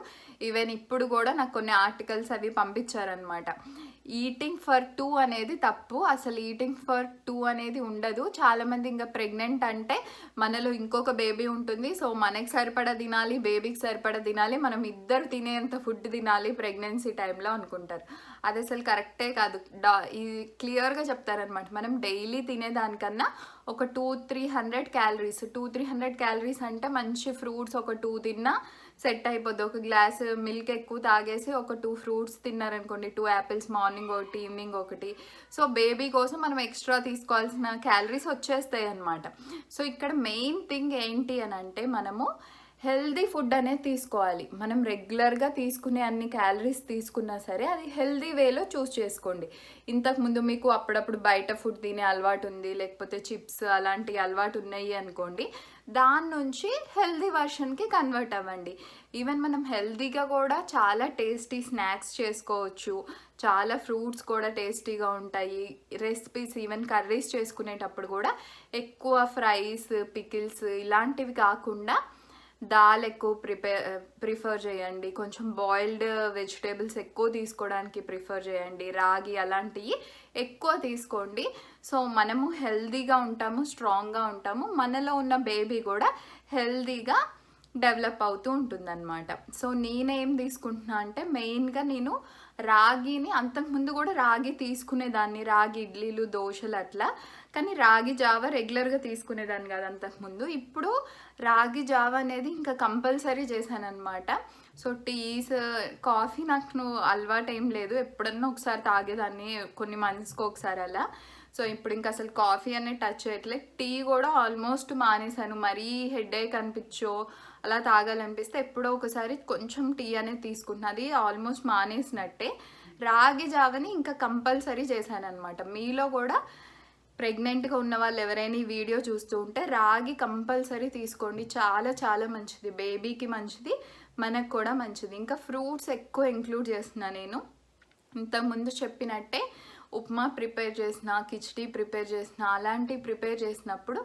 ఈవెన్ ఇప్పుడు కూడా నాకు కొన్ని ఆర్టికల్స్ అవి పంపించారనమాట. ఈటింగ్ ఫర్ 2 అనేది తప్పు. అసలు ఈటింగ్ ఫర్ 2 అనేది ఉండదు. చాలామంది ఇంకా ప్రెగ్నెంట్ అంటే మనలో ఇంకొక బేబీ ఉంటుంది, సో మనకి సరిపడా తినాలి, బేబీకి సరిపడా తినాలి, మనం ఇద్దరు తినేంత ఫుడ్ తినాలి ప్రెగ్నెన్సీ టైంలో అనుకుంటారు. అది అసలు కరెక్టే కాదు. ఇది క్లియర్గా చెప్తారనమాట. మనం డైలీ తినేదానికన్నా ఒక 200-300 క్యాలరీస్, 200-300 క్యాలరీస్ అంటే మంచి ఫ్రూట్స్ ఒక 2 తిన్నా సెట్ అయిపోద్ది. ఒక గ్లాస్ మిల్క్ ఎక్కువ తాగేసి ఒక 2 ఫ్రూట్స్ తిన్నారనుకోండి, 2 యాపిల్స్ మార్నింగ్ ఒకటి, ఈవినింగ్ ఒకటి. సో బేబీ కోసం మనం ఎక్స్ట్రా తీసుకోవాల్సిన క్యాలరీస్ వచ్చేస్తాయి అన్నమాట. సో ఇక్కడ మెయిన్ థింగ్ ఏంటి అని అంటే మనము హెల్దీ ఫుడ్ అనేది తీసుకోవాలి. మనం రెగ్యులర్గా తీసుకునే అన్ని క్యాలరీస్ తీసుకున్నా సరే అది హెల్దీ వేలో చూస్ చేసుకోండి. ఇంతకుముందు మీకు అప్పుడప్పుడు బయట ఫుడ్ తినే అలవాటు ఉంది, లేకపోతే చిప్స్ అలాంటి అలవాటు ఉన్నాయి అనుకోండి, దాని నుంచి హెల్దీ వర్షన్కి కన్వర్ట్ అవ్వండి. ఈవెన్ మనం హెల్దీగా కూడా చాలా టేస్టీ స్నాక్స్ చేసుకోవచ్చు, చాలా ఫ్రూట్స్ కూడా టేస్టీగా ఉంటాయి. రెసిపీస్ ఈవెన్ కర్రీస్ చేసుకునేటప్పుడు కూడా ఎక్కువ ఫ్రైస్, పికిల్స్ ఇలాంటివి కాకుండా దాల్ ఎక్కువ ప్రిఫర్ చేయండి. కొంచెం బాయిల్డ్ వెజిటేబుల్స్ ఎక్కువ తీసుకోవడానికి ప్రిఫర్ చేయండి. రాగి అలాంటివి ఎక్కువ తీసుకోండి. సో మనము హెల్దీగా ఉంటాము, స్ట్రాంగ్గా ఉంటాము, మనలో ఉన్న బేబీ కూడా హెల్దీగా డెవలప్ అవుతూ ఉంటుందన్నమాట. సో నేనేం తీసుకుంటున్నా అంటే మెయిన్గా నేను రాగిని, అంతకుముందు కూడా రాగి తీసుకునేదాన్ని, రాగి ఇడ్లీలు, దోశలు అట్లా. కానీ రాగి జావ రెగ్యులర్గా తీసుకునేదాన్ని కాదు అంతకుముందు. ఇప్పుడు రాగి జావ అనేది ఇంకా కంపల్సరీ చేశానమాట. సో టీస్, కాఫీ నాకు అలవాటు ఏం లేదు, ఎప్పుడన్నా ఒకసారి తాగేదాన్ని, కొన్ని మంత్స్కి ఒకసారి అలా. సో ఇప్పుడు ఇంకా అసలు కాఫీ అనేది టచ్ చేయట్లేదు. టీ కూడా ఆల్మోస్ట్ మానేశాను. మరీ హెడేక్ అనిపించో అలా తాగాలనిపిస్తే ఎప్పుడో ఒకసారి కొంచెం టీ అనేది తీసుకుంటున్నా, అది ఆల్మోస్ట్ మానేసినట్టే. రాగి జావని ఇంకా కంపల్సరీ చేశానమాట. మీలో కూడా ప్రెగ్నెంట్గా ఉన్న వాళ్ళు ఎవరైనా ఈ వీడియో చూస్తూ ఉంటే రాగి కంపల్సరీ తీసుకోండి. చాలా చాలా మంచిది, బేబీకి మంచిది, మనకు కూడా మంచిది. ఇంకా ఫ్రూట్స్ ఎక్కువ ఇంక్లూడ్ చేస్తున్నా నేను. ఇంతకుముందు చెప్పినట్టే ఉప్మా ప్రిపేర్ చేసిన, కిచడీ ప్రిపేర్ చేసిన, అలాంటివి ప్రిపేర్ చేసినప్పుడు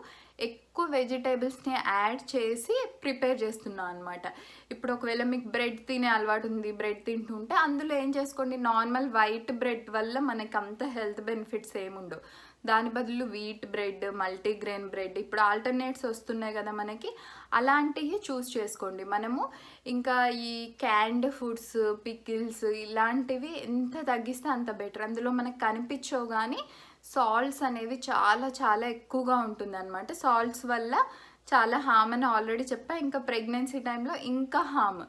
ఎక్కువ వెజిటేబుల్స్ని యాడ్ చేసి ప్రిపేర్ చేస్తున్నాను అనమాట. ఇప్పుడు ఒకవేళ మీకు బ్రెడ్ తినే అలవాటు ఉంది, బ్రెడ్ తింటుంటే అందులో ఏం చేసుకోండి, నార్మల్ వైట్ బ్రెడ్ వల్ల మనకి అంత హెల్త్ బెనిఫిట్స్ ఏముండవు. దాని బదులు వీట్ బ్రెడ్, మల్టీగ్రెయిన్ బ్రెడ్, ఇప్పుడు ఆల్టర్నేట్స్ వస్తున్నాయి కదా మనకి, అలాంటివి చూస్ చేసుకోండి. మనము ఇంకా ఈ క్యాండ్ ఫుడ్స్, పికిల్స్ ఇలాంటివి ఎంత తగ్గిస్తే అంత బెటర్. అందులో మనకు కనిపించవు కానీ సాల్ట్స్ అనేవి చాలా చాలా ఎక్కువగా ఉంటుందన్నమాట. సాల్ట్స్ వల్ల చాలా హామ్ అని ఆల్రెడీ చెప్పా. ఇంకా ప్రెగ్నెన్సీ టైంలో ఇంకా హామ్.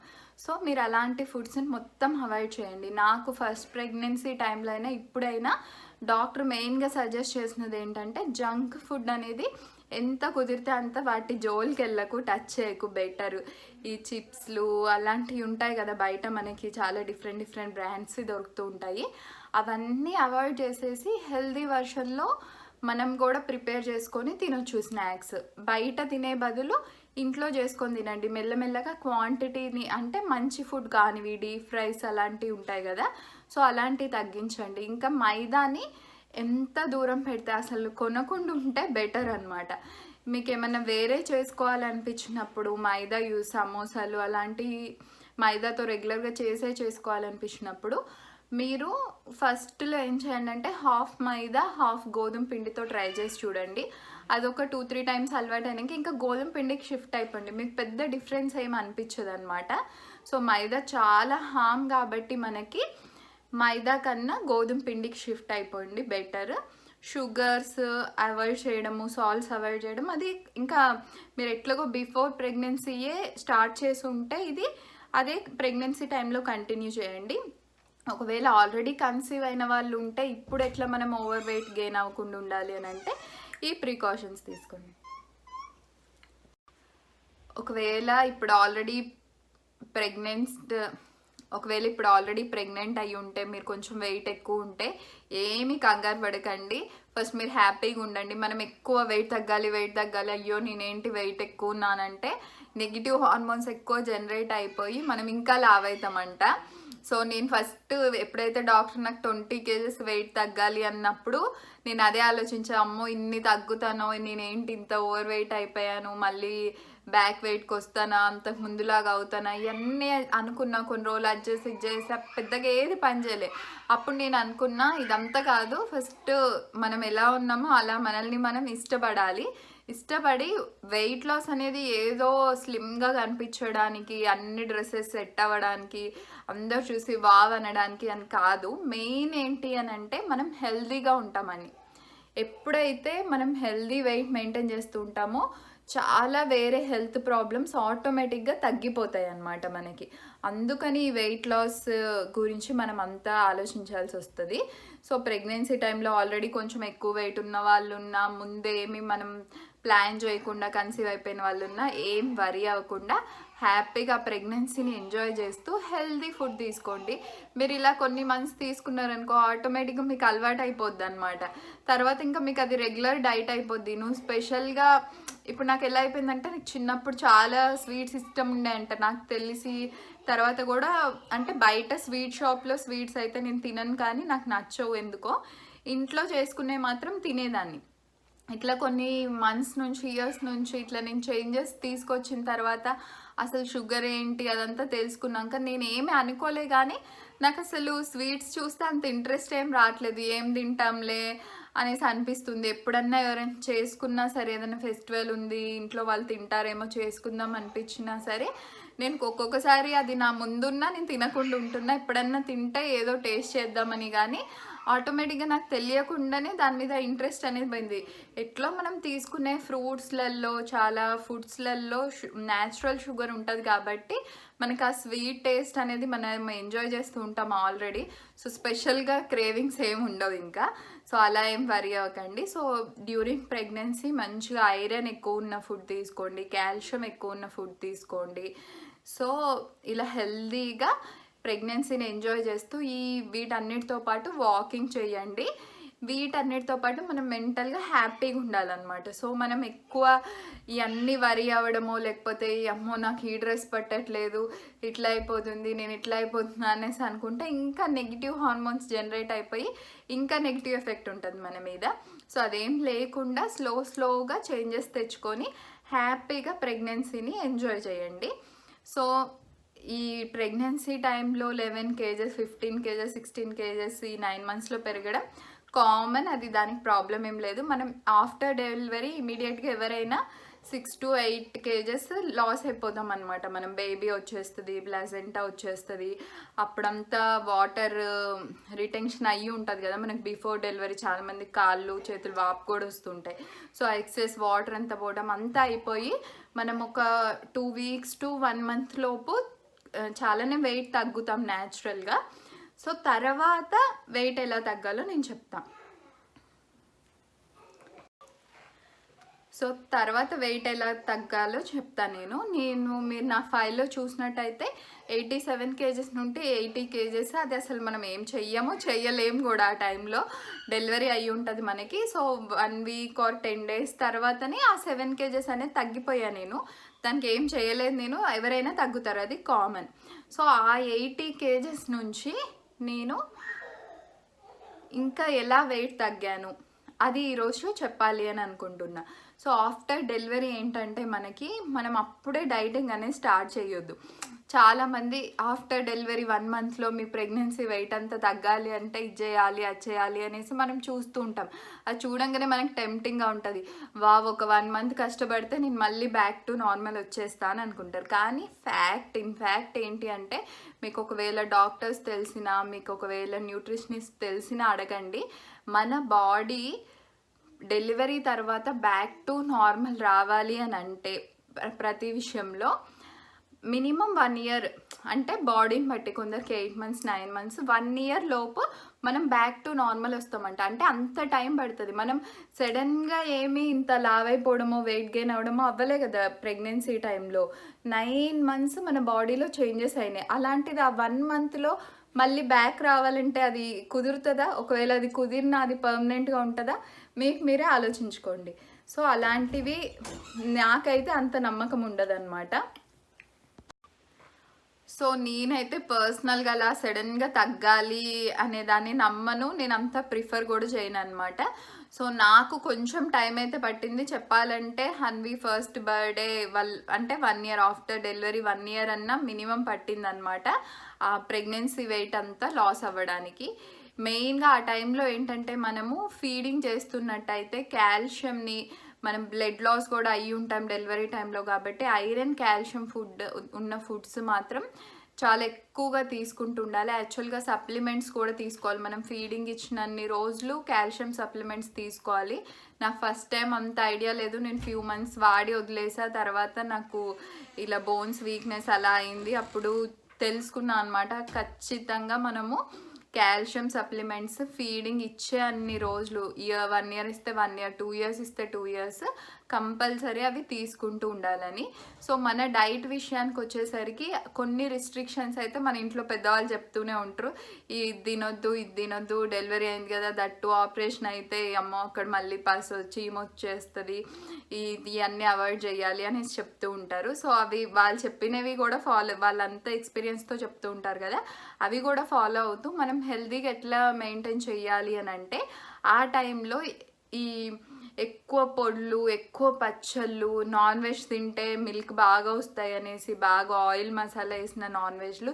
సో మీరు అలాంటి ఫుడ్స్ని మొత్తం అవాయిడ్ చేయండి. నాకు ఫస్ట్ ప్రెగ్నెన్సీ టైంలో అయినా ఇప్పుడైనా డాక్టర్ మెయిన్గా సజెస్ట్ చేసినది ఏంటంటే జంక్ ఫుడ్ అనేది ఎంత కుదిరితే అంత వాటి జోలికి వెళ్ళకు, టచ్ చేయకు, బెటర్. ఈ చిప్స్లు అలాంటివి ఉంటాయి కదా బయట, మనకి చాలా డిఫరెంట్ బ్రాండ్స్ దొరుకుతూ ఉంటాయి. అవన్నీ అవాయిడ్ చేసేసి హెల్దీ వర్షన్లో మనం కూడా ప్రిపేర్ చేసుకొని తినొచ్చు స్నాక్స్. బయట తినే బదులు ఇంట్లో చేసుకొని తినండి. మెల్లమెల్లగా క్వాంటిటీని, అంటే మంచి ఫుడ్ కానివి, డీప్ ఫ్రైస్ అలాంటివి ఉంటాయి కదా, సో అలాంటివి తగ్గించండి. ఇంకా మైదాని ఎంత దూరం పెడితే అసలు కొనకుండా ఉంటే బెటర్ అనమాట. మీకు ఏమైనా వేరే చేసుకోవాలనిపించినప్పుడు మైదా సమోసాలు అలాంటి మైదాతో రెగ్యులర్గా చేసుకోవాలనిపించినప్పుడు మీరు ఫస్ట్లో ఏం చేయండి అంటే హాఫ్ మైదా హాఫ్ గోధుమ పిండితో ట్రై చేసి చూడండి. అదొక 2-3 టైమ్స్ అలవాటు అయినాక ఇంకా గోధుమ పిండికి షిఫ్ట్ అయిపోండి. మీకు పెద్ద డిఫరెన్స్ ఏమి అనిపించదు అనమాట. సో మైదా చాలా హామ్ కాబట్టి మనకి మైదా కన్నా గోధుమ పిండికి షిఫ్ట్ అయిపోయింది బెటర్. షుగర్స్ అవాయిడ్ చేయడము, సాల్ట్స్ అవాయిడ్ చేయడం, అది ఇంకా మీరు ఎట్లాగో బిఫోర్ ప్రెగ్నెన్సీయే స్టార్ట్ చేసి ఉంటే ఇది అదే ప్రెగ్నెన్సీ టైంలో కంటిన్యూ చేయండి. ఒకవేళ ఆల్రెడీ కన్సీవ్ అయిన వాళ్ళు ఉంటే ఇప్పుడు ఎట్లా మనం ఓవర్ వెయిట్ గెయిన్ అవ్వకుండా ఉండాలి అని అంటే ఈ ప్రికాషన్స్ తీసుకోండి. ఒకవేళ ఇప్పుడు ఆల్రెడీ ప్రెగ్నెంట్ అయ్యి ఉంటే, మీరు కొంచెం వెయిట్ ఎక్కువ ఉంటే ఏమీ కంగారు పడకండి. ఫస్ట్ మీరు హ్యాపీగా ఉండండి. మనం ఎక్కువ వెయిట్ తగ్గాలి, అయ్యో నేనేంటి వెయిట్ ఎక్కువ ఉన్నానంటే నెగిటివ్ హార్మోన్స్ ఎక్కువ జనరేట్ అయిపోయి మనం ఇంకా లావ్ అవుతామంట. సో నేను ఫస్ట్ ఎప్పుడైతే డాక్టర్ నాకు 20 kgs వెయిట్ తగ్గాలి అన్నప్పుడు నేను అదే ఆలోచించా, అమ్మో ఇన్ని తగ్గుతానో, నేనేంటి ఇంత ఓవర్ వెయిట్ అయిపోయాను, మళ్ళీ బ్యాక్ వెయిట్కి వస్తానా, అంతకు ముందులాగా అవుతానా, ఇవన్నీ అనుకున్నా. కొన్ని రోజులు అడ్జస్ట్ చేసి పెద్దగా ఏది పని చేయలే. అప్పుడు నేను అనుకున్నా ఇదంతా కాదు, ఫస్ట్ మనం ఎలా ఉన్నామో అలా మనల్ని మనం ఇష్టపడి వెయిట్ లాస్ అనేది ఏదో స్లిమ్గా కనిపించడానికి, అన్ని డ్రెస్సెస్ సెట్ అవ్వడానికి, అందరూ చూసి వావ్ అనడానికి అని కాదు. మెయిన్ ఏంటి అని అంటే మనం హెల్దీగా ఉంటామని. ఎప్పుడైతే మనం హెల్దీ వెయిట్ మెయింటైన్ చేస్తూ ఉంటామో చాలా వేరే హెల్త్ ప్రాబ్లమ్స్ ఆటోమేటిక్గా తగ్గిపోతాయి అన్నమాట మనకి. అందుకని ఈ వెయిట్ లాస్ గురించి మనం అంతా ఆలోచించాల్సి వస్తుంది. సో ప్రెగ్నెన్సీ టైంలో ఆల్రెడీ కొంచెం ఎక్కువ వెయిట్ ఉన్న వాళ్ళు ఉన్నా, ముందేమి మనం ప్లాన్ చేయకుండా కన్సీవ్ అయిపోయిన వాళ్ళు ఉన్నా, ఏం వరీ అవ్వకుండా హ్యాపీగా ప్రెగ్నెన్సీని ఎంజాయ్ చేస్తూ హెల్దీ ఫుడ్ తీసుకోండి. మీరు ఇలా కొన్ని మంత్స్ తీసుకున్నారనుకో ఆటోమేటిక్గా మీకు అలవాటు అయిపోద్ది అనమాట. తర్వాత ఇంకా మీకు అది రెగ్యులర్ డైట్ అయిపోద్ది. నువ్వు స్పెషల్గా ఇప్పుడు నాకు ఎలా అయిపోయిందంటే, నాకు చిన్నప్పుడు చాలా స్వీట్స్ ఇష్టం ఉండే అంట నాకు తెలిసి. తర్వాత కూడా అంటే బయట స్వీట్ షాప్లో స్వీట్స్ అయితే నేను తినను, కానీ నాకు నచ్చవు ఎందుకో. ఇంట్లో చేసుకునే మాత్రం తినేదాన్ని. ఇట్లా కొన్ని మంత్స్ నుంచి, ఇయర్స్ నుంచి ఇట్లా నేను చేంజెస్ తీసుకొచ్చిన తర్వాత అసలు షుగర్ ఏంటి అదంతా తెలుసుకున్నాక నేను ఏమీ అనుకోలే, కానీ నాకు అసలు స్వీట్స్ చూస్తే అంత ఇంట్రెస్ట్ ఏం రావట్లేదు. ఏం తింటాంలే అనేసి అనిపిస్తుంది. ఎప్పుడన్నా ఎవరైనా చేసుకున్నా సరే, ఏదైనా ఫెస్టివల్ ఉంది ఇంట్లో వాళ్ళు తింటారేమో చేసుకుందాం అనిపించినా సరే, నేను ఒక్కొక్కసారి అది నా ముందున్నా నేను తినకుండా ఉంటున్నా. ఎప్పుడన్నా తింటే ఏదో టేస్ట్ చేద్దామని, కానీ ఆటోమేటిక్గా నాకు తెలియకుండానే దాని మీద ఇంట్రెస్ట్ అనేది పోయింది. ఎట్లా మనం తీసుకునే ఫ్రూట్స్లలో, చాలా ఫుడ్స్లలో న్యాచురల్ షుగర్ ఉంటుంది కాబట్టి మనకు ఆ స్వీట్ టేస్ట్ అనేది మనం ఎంజాయ్ చేస్తూ ఉంటాం ఆల్రెడీ. సో స్పెషల్గా క్రేవింగ్స్ ఏమి ఉండవు ఇంకా. సో అలా ఏం వరీ అవ్వకండి. సో డ్యూరింగ్ ప్రెగ్నెన్సీ మంచిగా ఐరన్ ఎక్కువ ఉన్న ఫుడ్ తీసుకోండి, కాల్షియం ఎక్కువ ఉన్న ఫుడ్ తీసుకోండి. సో ఇలా హెల్దీగా ప్రెగ్నెన్సీని ఎంజాయ్ చేస్తూ వీటన్నిటితో పాటు వాకింగ్ చేయండి. వీటన్నిటితో పాటు మనం మెంటల్గా హ్యాపీగా ఉండాలన్నమాట. సో మనం ఎక్కువ ఇవన్నీ వరీ అవ్వడమో, లేకపోతే అమ్మో నాకు ఈ డ్రెస్ పట్టట్లేదు, ఇట్లా అయిపోతుంది, నేను ఇట్లా అయిపోతున్నా అనేసి అనుకుంటే ఇంకా నెగిటివ్ హార్మోన్స్ జనరేట్ అయిపోయి ఇంకా నెగిటివ్ ఎఫెక్ట్ ఉంటుంది మన మీద. సో అదేం లేకుండా స్లోగా చేంజెస్ తెచ్చుకొని హ్యాపీగా ప్రెగ్నెన్సీని ఎంజాయ్ చేయండి. సో ఈ ప్రెగ్నెన్సీ టైంలో 11 kgs, 15 kgs, 16 kgs ఈ 9 monthsలో పెరగడం కామన్, అది దానికి ప్రాబ్లం ఏం లేదు. మనం ఆఫ్టర్ డెలివరీ ఇమీడియట్గా ఎవరైనా 6 to 8 kgs లాస్ అయిపోతాం అనమాట. మనం బేబీ వచ్చేస్తుంది, ప్లాసెంటా వచ్చేస్తుంది, అప్పుడంతా వాటర్ రిటెన్షన్ అయ్యి ఉంటుంది కదా మనకు. బిఫోర్ డెలివరీ చాలామంది కాళ్ళు చేతులు వాపు కూడా వస్తుంటాయి. సో ఎక్సెస్ వాటర్ అంతా పోవడం అంతా అయిపోయి మనం ఒక 2 weeks to 1 month లోపు చాలానే వెయిట్ తగ్గుతాం న్యాచురల్గా. సో తర్వాత వెయిట్ ఎలా తగ్గాలో నేను చెప్తాను. సో తర్వాత వెయిట్ ఎలా తగ్గాలో చెప్తాను మీరు నా ఫైల్లో చూసినట్టయితే 87 kgs నుండి 80 kgs. అది అసలు మనం ఏం చెయ్యలేము కూడా ఆ టైంలో. డెలివరీ అయ్యి ఉంటుంది మనకి. సో 1 week or 10 days తర్వాతనే ఆ 7 kgs అనేది తగ్గిపోయా నేను. దానికి ఏం చేయలేదు నేను. ఎవరైనా తగ్గుతారు, అది కామన్. సో ఆ 80 kgs నుంచి నేను ఇంకా ఎలా వెయిట్ తగ్గాను అది ఈరోజు చెప్పాలి అని అనుకుంటున్నా. సో ఆఫ్టర్ డెలివరీ ఏంటంటే మనం అప్పుడే డైటింగ్ అనేది స్టార్ట్ చేయొద్దు. చాలామంది ఆఫ్టర్ డెలివరీ 1 monthలో మీ ప్రెగ్నెన్సీ వెయిట్ అంతా తగ్గాలి అంటే ఇది చేయాలి అది చేయాలి అనేసి మనం చూస్తూ ఉంటాం. అది చూడంగానే మనకి టెంప్టింగ్గా ఉంటుంది. ఒక 1 month కష్టపడితే నేను మళ్ళీ బ్యాక్ టు నార్మల్ వచ్చేస్తాను అనుకుంటారు. కానీ ఇన్ఫ్యాక్ట్ ఏంటి అంటే మీకు ఒకవేళ డాక్టర్స్ తెలిసినా, మీకు ఒకవేళ న్యూట్రిషనిస్ట్ తెలిసినా అడగండి. మన బాడీ డెలివరీ తర్వాత బ్యాక్ టు నార్మల్ రావాలి అని అంటే ప్రతి విషయంలో మినిమం 1 year, అంటే బాడీని బట్టి కొందరికి 8 months 9 months 1 year లోపు మనం బ్యాక్ టు నార్మల్ వస్తామంట. అంటే అంత టైం పడుతుంది. మనం సడన్గా ఏమీ ఇంత లావ్ అయిపోవడమో వెయిట్ గెయిన్ అవ్వడమో అవ్వలే కదా ప్రెగ్నెన్సీ టైంలో. 9 months మన బాడీలో చేంజెస్ అయినాయి. అలాంటిది ఆ 1 monthలో మళ్ళీ బ్యాక్ రావాలంటే అది కుదురుతుందా? ఒకవేళ అది కుదిరినా అది పర్మనెంట్గా ఉంటుందా? మీరే ఆలోచించుకోండి. సో అలాంటివి నాకైతే అంత నమ్మకం ఉండదు అనమాట. సో నేనైతే పర్సనల్గా అలా సడన్గా తగ్గాలి అనే దాన్ని నమ్మను. నేను అంత ప్రిఫర్ కూడా చేయను అనమాట. సో నాకు కొంచెం టైం అయితే పట్టింది చెప్పాలంటే. హన్వి ఫస్ట్ బర్త్డే అంటే 1 year ఆఫ్టర్ డెలివరీ 1 year అన్నా మినిమం పట్టింది అనమాట ఆ ప్రెగ్నెన్సీ వెయిట్ అంతా లాస్ అవ్వడానికి. మెయిన్గా ఆ టైంలో ఏంటంటే మనము ఫీడింగ్ చేస్తున్నట్టయితే కాల్షియంని, మనం బ్లడ్ లాస్ కూడా అయ్యి ఉంటాం డెలివరీ టైంలో కాబట్టి ఐరన్ కాల్షియం ఫుడ్ ఉన్న ఫుడ్స్ మాత్రం చాలా ఎక్కువగా తీసుకుంటూ ఉండాలి. యాక్చువల్గా సప్లిమెంట్స్ కూడా తీసుకోవాలి. మనం ఫీడింగ్ ఇచ్చినన్ని రోజులు కాల్షియం సప్లిమెంట్స్ తీసుకోవాలి. నాకు ఫస్ట్ టైం అంత ఐడియా లేదు. నేను few months వాడి వదిలేసా. తర్వాత నాకు ఇలా బోన్స్ వీక్నెస్ అలా అయింది. అప్పుడు తెలుసుకున్నా అనమాట. ఖచ్చితంగా మనము కాల్షియం సప్లిమెంట్స్ ఫీడింగ్ ఇచ్చే అన్ని రోజులు, 1 year ఇస్తే 1 year, 2 years ఇస్తే 2 years కంపల్సరీ అవి తీసుకుంటూ ఉండాలని. సో మన డైట్ విషయానికి వచ్చేసరికి కొన్ని రిస్ట్రిక్షన్స్ అయితే మన ఇంట్లో పెద్దవాళ్ళు చెప్తూనే ఉంటారు. ఇది తినొద్దు, డెలివరీ అయింది కదా, దట్టు ఆపరేషన్ అయితే అమ్మో అక్కడ మళ్ళీ చీమ వచ్చేస్తుంది, ఇవన్నీ అవాయిడ్ చేయాలి అనేసి చెప్తూ ఉంటారు. సో అవి వాళ్ళు చెప్పినవి కూడా వాళ్ళంతా ఎక్స్పీరియన్స్తో చెప్తూ ఉంటారు కదా, అవి కూడా ఫాలో అవుతూ మనం హెల్తీగా ఎట్లా మెయింటైన్ చేయాలి అని అంటే ఆ టైంలో ఈ ఎక్కువ పొడులు, ఎక్కువ పచ్చళ్ళు, నాన్ వెజ్ తింటే మిల్క్ బాగా వస్తాయి అనేసి బాగా ఆయిల్ మసాలా వేసిన నాన్ వెజ్లు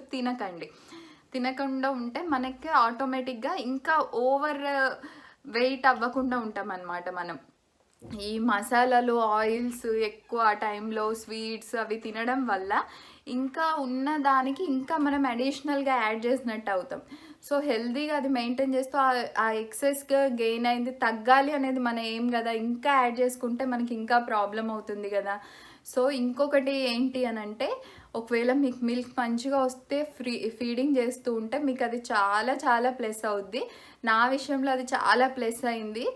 తినకుండా ఉంటే మనకి ఆటోమేటిక్గా ఇంకా ఓవర్ వెయిట్ అవ్వకుండా ఉంటాం అన్నమాట. మనం ఈ మసాలాలు, ఆయిల్స్ ఎక్కువ ఆ టైంలో స్వీట్స్ అవి తినడం వల్ల ఇంకా ఉన్న దానికి ఇంకా మనం అడిషనల్గా యాడ్ చేసినట్టు అవుతాం. సో హెల్తీగా అది మెయింటైన్ చేస్తూ ఆ ఎక్సెస్గా గెయిన్ అయింది తగ్గాలి అనేది మన ఏం కదా, ఇంకా యాడ్ చేసుకుంటే మనకి ఇంకా ప్రాబ్లం అవుతుంది కదా. సో ఇంకొకటి ఏంటి అని అంటే ఒకవేళ మీకు మిల్క్ మంచిగా వస్తే ఫీడింగ్ చేస్తూ ఉంటే మీకు అది చాలా చాలా ప్లస్ అవుద్ది. నా విషయంలో అది చాలా ప్లస్ అయింది.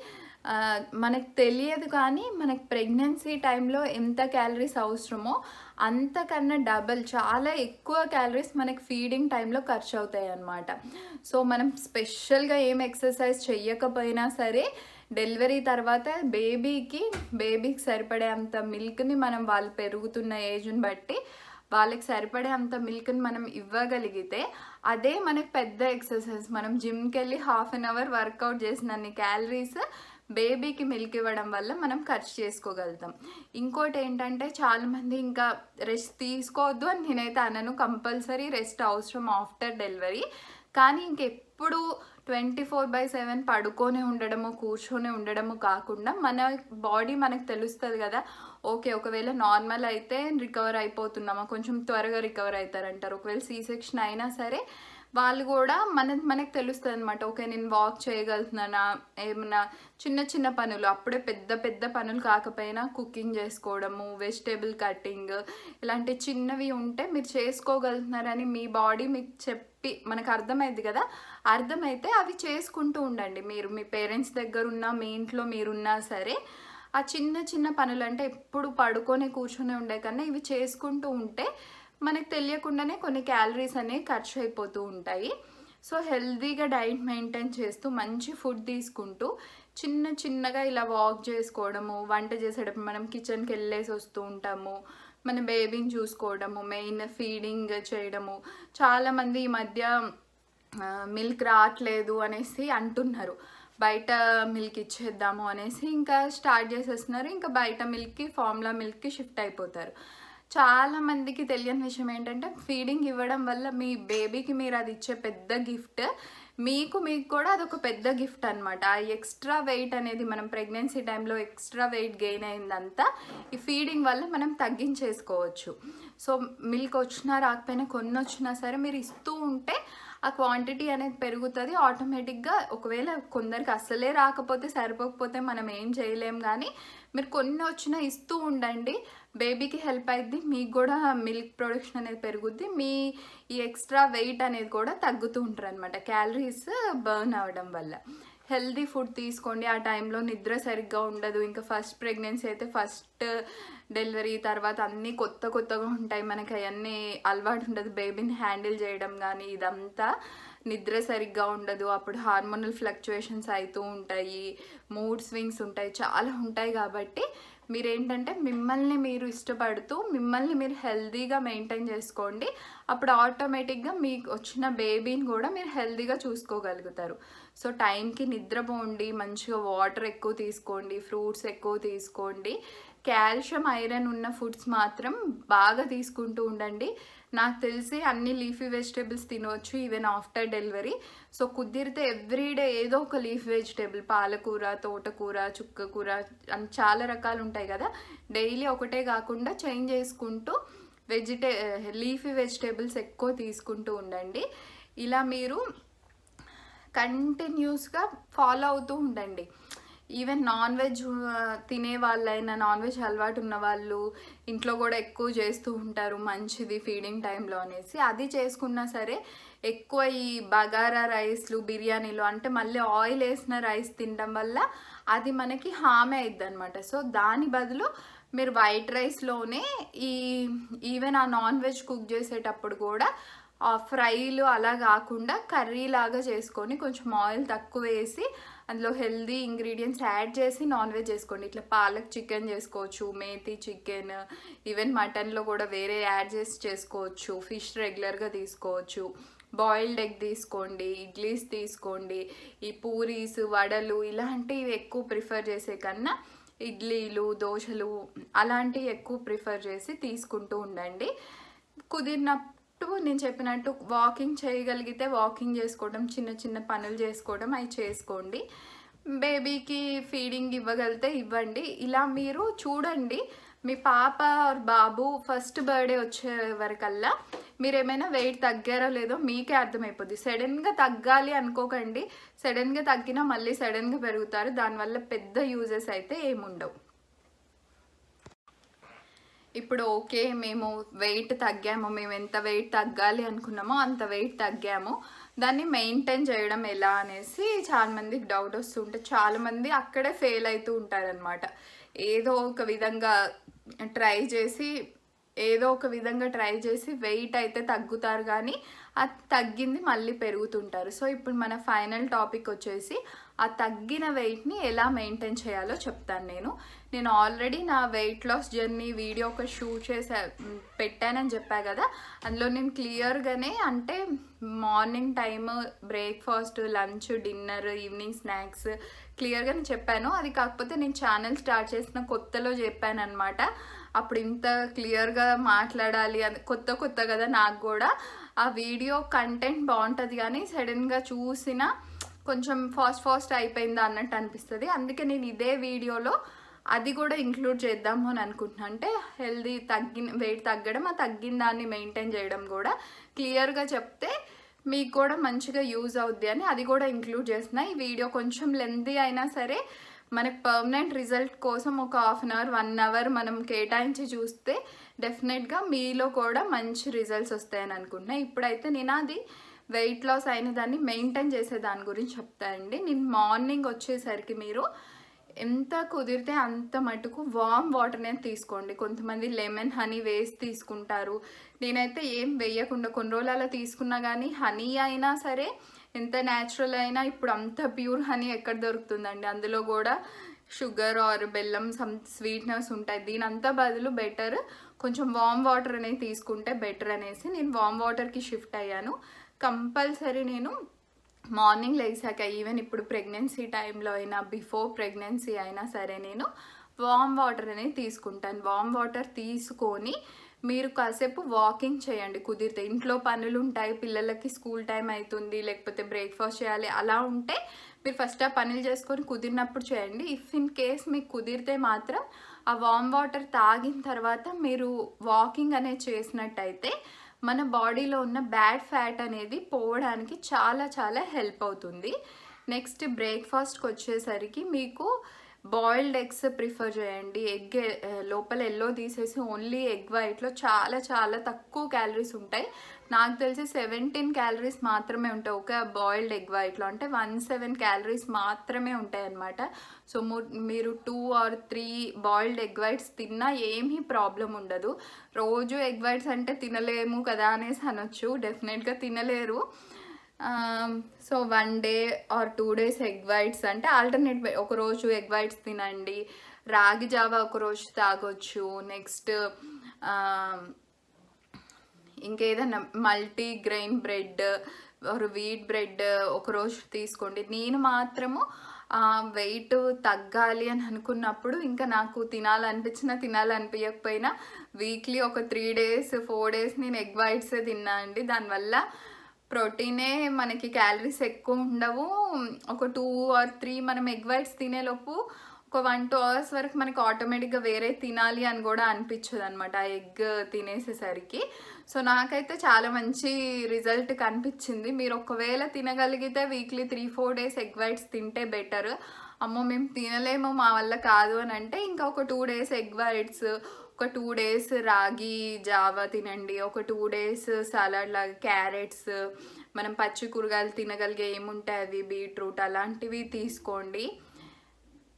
మనకు తెలియదు కానీ మనకు ప్రెగ్నెన్సీ టైంలో ఎంత క్యాలరీస్ అవసరమో అంతకన్నా డబల్, చాలా ఎక్కువ క్యాలరీస్ మనకి ఫీడింగ్ టైంలో ఖర్చు అవుతాయి అన్నమాట. సో మనం స్పెషల్గా ఏం ఎక్సర్సైజ్ చెయ్యకపోయినా సరే డెలివరీ తర్వాత బేబీకి సరిపడే అంత మిల్క్ని మనం వాళ్ళు పెరుగుతున్న ఏజ్ని బట్టి వాళ్ళకి సరిపడే అంత మిల్క్ని మనం ఇవ్వగలిగితే అదే మనకు పెద్ద ఎక్సర్సైజ్. మనం జిమ్కి వెళ్ళి 1/2 hour వర్కౌట్ చేసినన్ని క్యాలరీస్ బేబీకి మిల్క్ ఇవ్వడం వల్ల మనం ఖర్చు చేసుకోగలుగుతాం. ఇంకోటి ఏంటంటే చాలామంది ఇంకా రెస్ట్ తీసుకోవద్దు అని నేనైతే అనను. కంపల్సరీ రెస్ట్ అవసరం ఆఫ్టర్ డెలివరీ. కానీ ఇంకెప్పుడు 24/7 పడుకొని ఉండడము, కూర్చొని ఉండడము కాకుండా మన బాడీ మనకు తెలుస్తుంది కదా. ఓకే, ఒకవేళ నార్మల్ అయితే రికవర్ అయిపోతున్నామా, కొంచెం త్వరగా రికవర్ అవుతారంటారు. ఒకవేళ సీ సెక్షన్ అయినా సరే వాళ్ళు కూడా మనకు తెలుస్తుంది అనమాట. ఓకే, నేను వాక్ చేయగలుగుతున్నానా, ఏమన్నా చిన్న చిన్న పనులు, అప్పుడే పెద్ద పెద్ద పనులు కాకపోయినా కుకింగ్ చేసుకోవడము, వెజిటేబుల్ కటింగ్, ఇలాంటి చిన్నవి ఉంటే మీరు చేసుకోగలుగుతున్నారని మీ బాడీ మీకు చెప్పి మనకు అర్థమైంది కదా. అర్థమైతే అవి చేసుకుంటూ ఉండండి. మీరు మీ పేరెంట్స్ దగ్గర ఉన్నా, మీ ఇంట్లో మీరున్నా సరే ఆ చిన్న చిన్న పనులు, అంటే ఎప్పుడు పడుకొని కూర్చొని ఉండే కన్నా ఇవి చేసుకుంటూ ఉంటే మనకు తెలియకుండానే కొన్ని క్యాలరీస్ అనేవి ఖర్చు అయిపోతూ ఉంటాయి. సో హెల్తీగా డైట్ మెయింటైన్ చేస్తూ మంచి ఫుడ్ తీసుకుంటూ చిన్న చిన్నగా ఇలా వాక్ చేసుకోవడము, వంట చేసేటప్పుడు మనం కిచెన్కి వెళ్ళేసి వస్తూ ఉంటాము, మన బేబీని చూసుకోవడము, మెయిన్ ఫీడింగ్ చేయడము. చాలామంది ఈ మధ్య మిల్క్ రావట్లేదు అనేసి అంటున్నారు, బయట మిల్క్ ఇచ్చేద్దాము అనేసి ఇంకా స్టార్ట్ చేసేస్తున్నారు. ఇంకా బయట మిల్క్కి, ఫార్ములా మిల్క్కి షిఫ్ట్ అయిపోతారు. చాలా మందికి తెలియని విషయం ఏంటంటే ఫీడింగ్ ఇవ్వడం వల్ల మీ బేబీకి మీరు అది ఇచ్చే పెద్ద గిఫ్ట్, మీకు కూడా అదొక పెద్ద గిఫ్ట్ అనమాట. ఆ ఎక్స్ట్రా వెయిట్ అనేది మనం ప్రెగ్నెన్సీ టైంలో ఎక్స్ట్రా వెయిట్ గెయిన్ అయిందంతా ఈ ఫీడింగ్ వల్ల మనం తగ్గించేసుకోవచ్చు. సో మిల్క్ వచ్చినా రాకపోయినా కొన్ని వచ్చినా సరే మీరు ఇస్తూ ఉంటే ఆ క్వాంటిటీ అనేది పెరుగుతుంది ఆటోమేటిక్గా. ఒకవేళ కొందరికి అస్సలే రాకపోతే, సరిపోకపోతే మనం ఏం చేయలేం, కానీ మీరు కొన్ని వచ్చినా ఇస్తూ ఉండండి. బేబీకి హెల్ప్ అయింది, మీకు కూడా మిల్క్ ప్రొడక్షన్ అనేది పెరుగుద్ది, మీ ఈ ఎక్స్ట్రా వెయిట్ అనేది కూడా తగ్గుతూ ఉంటారు అనమాట, క్యాలరీస్ బర్న్ అవ్వడం వల్ల. హెల్దీ ఫుడ్ తీసుకోండి. ఆ టైంలో నిద్ర సరిగ్గా ఉండదు. ఇంకా ఫస్ట్ ప్రెగ్నెన్సీ అయితే, ఫస్ట్ డెలివరీ తర్వాత అన్నీ కొత్తగా ఉంటాయి, మనకి అవన్నీ అలవాటు ఉండదు, బేబీని హ్యాండిల్ చేయడం కానీ ఇదంతా. నిద్ర సరిగ్గా ఉండదు, అప్పుడు హార్మోనల్ ఫ్లక్చువేషన్స్ అవుతూ ఉంటాయి, మూడ్ స్వింగ్స్ ఉంటాయి, చాలా ఉంటాయి. కాబట్టి మీరేంటంటే మిమ్మల్ని మీరు ఇష్టపడుతూ మిమ్మల్ని మీరు హెల్దీగా మెయింటైన్ చేసుకోండి. అప్పుడు ఆటోమేటిక్గా మీకు వచ్చిన బేబీని కూడా మీరు హెల్దీగా చూసుకోగలుగుతారు. సో టైంకి నిద్రపోండి, మంచిగా వాటర్ ఎక్కువ తీసుకోండి, ఫ్రూట్స్ ఎక్కువ తీసుకోండి, కాల్షియం ఐరన్ ఉన్న ఫుడ్స్ మాత్రం బాగా తీసుకుంటూ ఉండండి. నాకు తెలిసి అన్ని లీఫీ వెజిటేబుల్స్ తినవచ్చు ఈవెన్ ఆఫ్టర్ డెలివరీ. సో కుదిరితే ఎవ్రీడే ఏదో ఒక లీఫ్ వెజిటేబుల్, పాలకూర, తోటకూర, చుక్కకూర అని చాలా రకాలు ఉంటాయి కదా, డైలీ ఒకటే కాకుండా చేంజ్ చేసుకుంటూ లీఫీ వెజిటేబుల్స్ ఎక్కువ తీసుకుంటూ ఉండండి. ఇలా మీరు కంటిన్యూస్గా ఫాలో అవుతూ ఉండండి. ఈవెన్ నాన్ వెజ్ తినే వాళ్ళైనా, నాన్ వెజ్ అలవాటు ఉన్న వాళ్ళు ఇంట్లో కూడా ఎక్కువ చేస్తూ ఉంటారు, మంచిది ఫీడింగ్ టైంలో అనేసి. అది చేసుకున్నా సరే ఎక్కువ ఈ బగారా రైస్లు, బిర్యానీలు అంటే మళ్ళీ ఆయిల్ వేసిన రైస్ తినడం వల్ల అది మనకి హామే అవుతుంది అనమాట. సో దాని బదులు మీరు వైట్ రైస్లోనే ఈవెన్ ఆ నాన్ వెజ్ కుక్ చేసేటప్పుడు కూడా ఫ్రైలు అలా కాకుండా కర్రీ లాగా చేసుకొని కొంచెం ఆయిల్ తక్కువ వేసి అందులో హెల్దీ ఇంగ్రీడియంట్స్ యాడ్ చేసి నాన్ వెజ్ చేసుకోండి. ఇట్లా పాలక్ చికెన్ చేసుకోవచ్చు, మేతి చికెన్, ఈవెన్ మటన్లో కూడా వేరే యాడ్ చేసి చేసుకోవచ్చు, ఫిష్ రెగ్యులర్గా తీసుకోవచ్చు, బాయిల్డ్ ఎగ్ తీసుకోండి, ఇడ్లీస్ తీసుకోండి. ఈ పూరీస్, వడలు ఇలాంటివి ఎక్కువ ప్రిఫర్ చేసే కన్నా ఇడ్లీలు, దోశలు అలాంటివి ఎక్కువ ప్రిఫర్ చేసి తీసుకుంటూ ఉండండి. కుదిరినప్పుడు నేను చెప్పినట్టు వాకింగ్ చేయగలిగితే వాకింగ్ చేసుకోవడం, చిన్న చిన్న పనులు చేసుకోవడం అవి చేసుకోండి. బేబీకి ఫీడింగ్ ఇవ్వగలిగితే ఇవ్వండి. ఇలా మీరు చూడండి, మీ పాప బాబు ఫస్ట్ బర్త్డే వచ్చే వరకల్లా మీరు ఏమైనా వెయిట్ తగ్గారో లేదో మీకే అర్థమైపోద్ది. సడన్గా తగ్గాలి అనుకోకండి, సడన్గా తగ్గినా మళ్ళీ సడన్గా పెరుగుతారు, దానివల్ల పెద్ద యూజెస్ అయితే ఏముండవు. ఇప్పుడు ఓకే, మేము వెయిట్ తగ్గాము, మేము ఎంత వెయిట్ తగ్గాలి అనుకున్నామో అంత వెయిట్ తగ్గాము, దాన్ని మెయింటైన్ చేయడం ఎలా అనేసి చాలామందికి డౌట్ వస్తుంటే చాలామంది అక్కడే ఫెయిల్ అవుతూ ఉంటారనమాట. ఏదో ఒక విధంగా ట్రై చేసి వెయిట్ అయితే తగ్గుతారు, కానీ అది తగ్గింది మళ్ళీ పెరుగుతుంటారు. సో ఇప్పుడు మన ఫైనల్ టాపిక్ వచ్చేసి ఆ తగ్గిన వెయిట్ని ఎలా మెయింటైన్ చేయాలో చెప్తాను. నేను ఆల్రెడీ నా వెయిట్ లాస్ జర్నీ వీడియో ఒక షూట్ పెట్టానని చెప్పా కదా, అందులో నేను క్లియర్గానే అంటే morning time, breakfast, lunch, dinner, evening snacks క్లియర్గానే చెప్పాను. అది కాకపోతే నేను ఛానల్ స్టార్ట్ చేసిన కొత్తలో చెప్పాను అనమాట. అప్పుడు ఇంత క్లియర్గా మాట్లాడాలి అని కొత్త కదా నాకు కూడా. ఆ వీడియో కంటెంట్ బాగుంటుంది, కానీ సడన్గా చూసిన కొంచెం ఫాస్ట్ అయిపోయిందా అన్నట్టు అనిపిస్తుంది. అందుకే నేను ఇదే వీడియోలో అది కూడా ఇంక్లూడ్ చేద్దాము అని అనుకుంటున్నాను. అంటే హెల్దీ వెయిట్ తగ్గడం, ఆ తగ్గిన దాన్ని మెయింటైన్ చేయడం కూడా క్లియర్గా చెప్తే మీకు కూడా మంచిగా యూజ్ అవుద్ది అని అది కూడా ఇంక్లూడ్ చేస్తున్నా. ఈ వీడియో కొంచెం లెంతీ అయినా సరే మనకు పర్మనెంట్ రిజల్ట్ కోసం ఒక 1/2 అవర్ 1 అవర్ మనం కేటాయించి చూస్తే డెఫినెట్గా మీలో కూడా మంచి రిజల్ట్స్ వస్తాయని అనుకుంటున్నా. ఇప్పుడైతే నేను అది వెయిట్ లాస్ అయిన దాన్ని మెయింటైన్ చేసే దాని గురించి చెప్తానండి. నేను మార్నింగ్ వచ్చేసరికి మీరు ఎంత కుదిరితే అంత మటుకు వామ్ వాటర్నే తీసుకోండి. కొంతమంది లెమన్ హనీ వేసి తీసుకుంటారు. నేనైతే ఏం వేయకుండా కొన్ని రోజులు అలా తీసుకున్నా కానీ హనీ అయినా సరే ఎంత న్యాచురల్ అయినా ఇప్పుడు అంత ప్యూర్ హనీ ఎక్కడ దొరుకుతుందండి. అందులో కూడా షుగర్ ఆర్ బెల్లం సమ్ స్వీట్నెస్ ఉంటాయి. దీని అంతా బదులు బెటర్ కొంచెం వామ్ వాటర్ అనేది తీసుకుంటే బెటర్ అనేసి నేను వామ్ వాటర్కి షిఫ్ట్ అయ్యాను. కంపల్సరీ నేను మార్నింగ్ లేచాక ఈవెన్ ఇప్పుడు ప్రెగ్నెన్సీ టైంలో అయినా బిఫోర్ ప్రెగ్నెన్సీ అయినా సరే నేను వామ్ వాటర్ అనేది తీసుకుంటాను. వామ్ వాటర్ తీసుకొని మీరు కాసేపు వాకింగ్ చేయండి కుదిరితే. ఇంట్లో పనులు ఉంటాయి, పిల్లలకి స్కూల్ టైం అవుతుంది, లేకపోతే బ్రేక్ఫాస్ట్ చేయాలి, అలా ఉంటే మీరు ఫస్ట్ ఆ పనులు చేసుకొని కుదిరినప్పుడు చేయండి. ఇఫ్ ఇన్ కేస్ మీకు కుదిరితే మాత్రం ఆ వామ్ వాటర్ తాగిన తర్వాత మీరు వాకింగ్ అనేది చేసినట్టయితే మన బాడీలో ఉన్న బ్యాడ్ ఫ్యాట్ అనేది పోవడానికి చాలా చాలా హెల్ప్ అవుతుంది. నెక్స్ట్ బ్రేక్ఫాస్ట్కి వచ్చేసరికి మీకు బాయిల్డ్ ఎగ్స్ ప్రిఫర్ చేయండి. ఎగ్ లోపల ఎల్లో తీసేసి ఓన్లీ ఎగ్ వైట్లో చాలా చాలా తక్కువ క్యాలరీస్ ఉంటాయి. నాకు తెలిసి 17 క్యాలరీస్ మాత్రమే ఉంటాయి ఒక బాయిల్డ్ ఎగ్ వైట్లో. అంటే 17 క్యాలరీస్ మాత్రమే ఉంటాయి అన్నమాట. సో మీరు 2 or 3 బాయిల్డ్ ఎగ్ వైట్స్ తిన్నా ఏమీ ప్రాబ్లం ఉండదు. రోజు ఎగ్ వైట్స్ అంటే తినలేము కదా అనేసి అనొచ్చు. డెఫినెట్గా తినలేరు. So 1 day or 2 days egg whites అంటే ఆల్టర్నేట్ ఒకరోజు ఎగ్ వైట్స్ తినండి. రాగి జావా ఒకరోజు తాగొచ్చు. నెక్స్ట్ ఇంకేదన్నా multi grain bread or wheat bread ఒకరోజు తీసుకోండి. నేను మాత్రము వెయిట్ తగ్గాలి అని అనుకున్నప్పుడు ఇంకా నాకు తినాలనిపించకపోయినా వీక్లీ ఒక 3 days 4 days నేను ఎగ్ వైట్సే తిన్నా అండి. దానివల్ల ప్రోటీనే మనకి క్యాలరీస్ ఎక్కువ ఉండవు. ఒక 2 or 3 మనం ఎగ్ వైట్స్ తినేలోపు ఒక 1-2 hours వరకు మనకి ఆటోమేటిక్గా వేరే తినాలి అని కూడా అనిపించదు అనమాట ఆ ఎగ్ తినేసేసరికి. సో నాకైతే చాలా మంచి రిజల్ట్ కనిపించింది. మీరు ఒకవేళ తినగలిగితే వీక్లీ 3-4 days ఎగ్ వైట్స్ తింటే బెటర్. అమ్మో మేము తినలేము మా వల్ల కాదు అని అంటే ఇంకా ఒక 2 days ఎగ్ వైట్స్, ఒక 2 days రాగి జావా తినండి. ఒక 2 days సలాడ్ లాగా క్యారెట్స్, మనం పచ్చి కూరగాయలు తినగలిగే ఏముంటాయి అవి బీట్రూట్ అలాంటివి తీసుకోండి.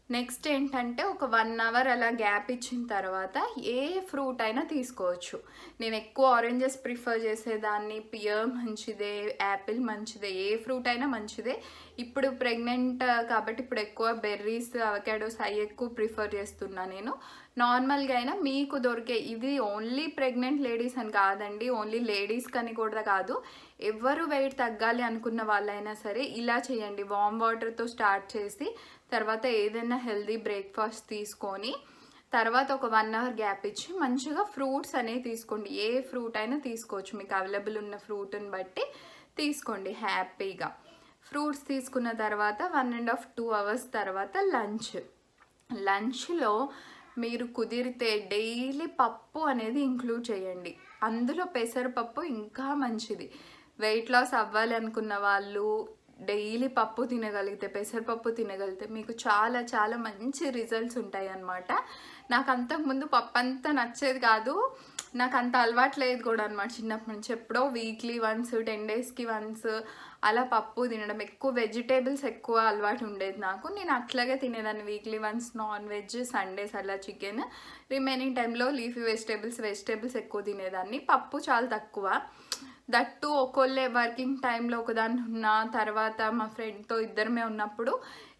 నెక్స్ట్ ఏంటంటే ఒక 1 hour అలా గ్యాప్ ఇచ్చిన తర్వాత ఏ ఫ్రూట్ అయినా తీసుకోవచ్చు. నేను ఎక్కువ ఆరెంజెస్ ప్రిఫర్ చేసేదాన్ని. పియర్ మంచిదే, యాపిల్ మంచిదే, ఏ ఫ్రూట్ అయినా మంచిదే. ఇప్పుడు ప్రెగ్నెంట్ కాబట్టి ఇప్పుడు ఎక్కువ బెర్రీస్, అవకాడోస్ అవి ఎక్కువ ప్రిఫర్ చేస్తున్నా నేను. నార్మల్గా అయినా మీకు దొరికే, ఇది ఓన్లీ ప్రెగ్నెంట్ లేడీస్ అని కాదండి, ఓన్లీ లేడీస్కి అని కూడా కాదు, ఎవరు వెయిట్ తగ్గాలి అనుకున్న వాళ్ళైనా సరే ఇలా చేయండి. వామ్ వాటర్తో స్టార్ట్ చేసి తర్వాత ఏదైనా హెల్దీ బ్రేక్ఫాస్ట్ తీసుకొని తర్వాత ఒక 1 hour గ్యాప్ ఇచ్చి మంచిగా ఫ్రూట్స్ అనేవి తీసుకోండి. ఏ ఫ్రూట్ అయినా తీసుకోవచ్చు, మీకు అవైలబుల్ ఉన్న ఫ్రూట్ని బట్టి తీసుకోండి హ్యాపీగా. ఫ్రూట్స్ తీసుకున్న తర్వాత 1.5-2 hours తర్వాత లంచ్లో మీరు కుదిరితే డైలీ పప్పు అనేది ఇంక్లూడ్ చేయండి. అందులో పెసరపప్పు ఇంకా మంచిది. వెయిట్ లాస్ అవ్వాలి అనుకున్న వాళ్ళు డైలీ పప్పు తినగలిగితే, పెసరపప్పు తినగలిగితే మీకు చాలా చాలా మంచి రిజల్ట్స్ ఉంటాయి అన్నమాట. నాకు అంతకుముందు పప్పు అంతా నచ్చేది కాదు, నాకు అంత అలవాటు లేదు కూడా అనమాట. చిన్నప్పటి నుంచి ఎప్పుడో వీక్లీ వన్స్ 10 daysకి వన్స్ అలా పప్పు తినడం, ఎక్కువ వెజిటేబుల్స్ ఎక్కువ అలవాటు ఉండేది నాకు. నేను అట్లాగే తినేదాన్ని. Weekly once non veg, Sundays అలా చికెన్, రిమైనింగ్ టైంలో లీఫీ వెజిటేబుల్స్ ఎక్కువ తినేదాన్ని. పప్పు చాలా తక్కువ. దట్టు ఒకళ్ళే వర్కింగ్ టైంలో ఒకదాన్ని ఉన్న తర్వాత మా ఫ్రెండ్తో ఇద్దరమే ఉన్నప్పుడు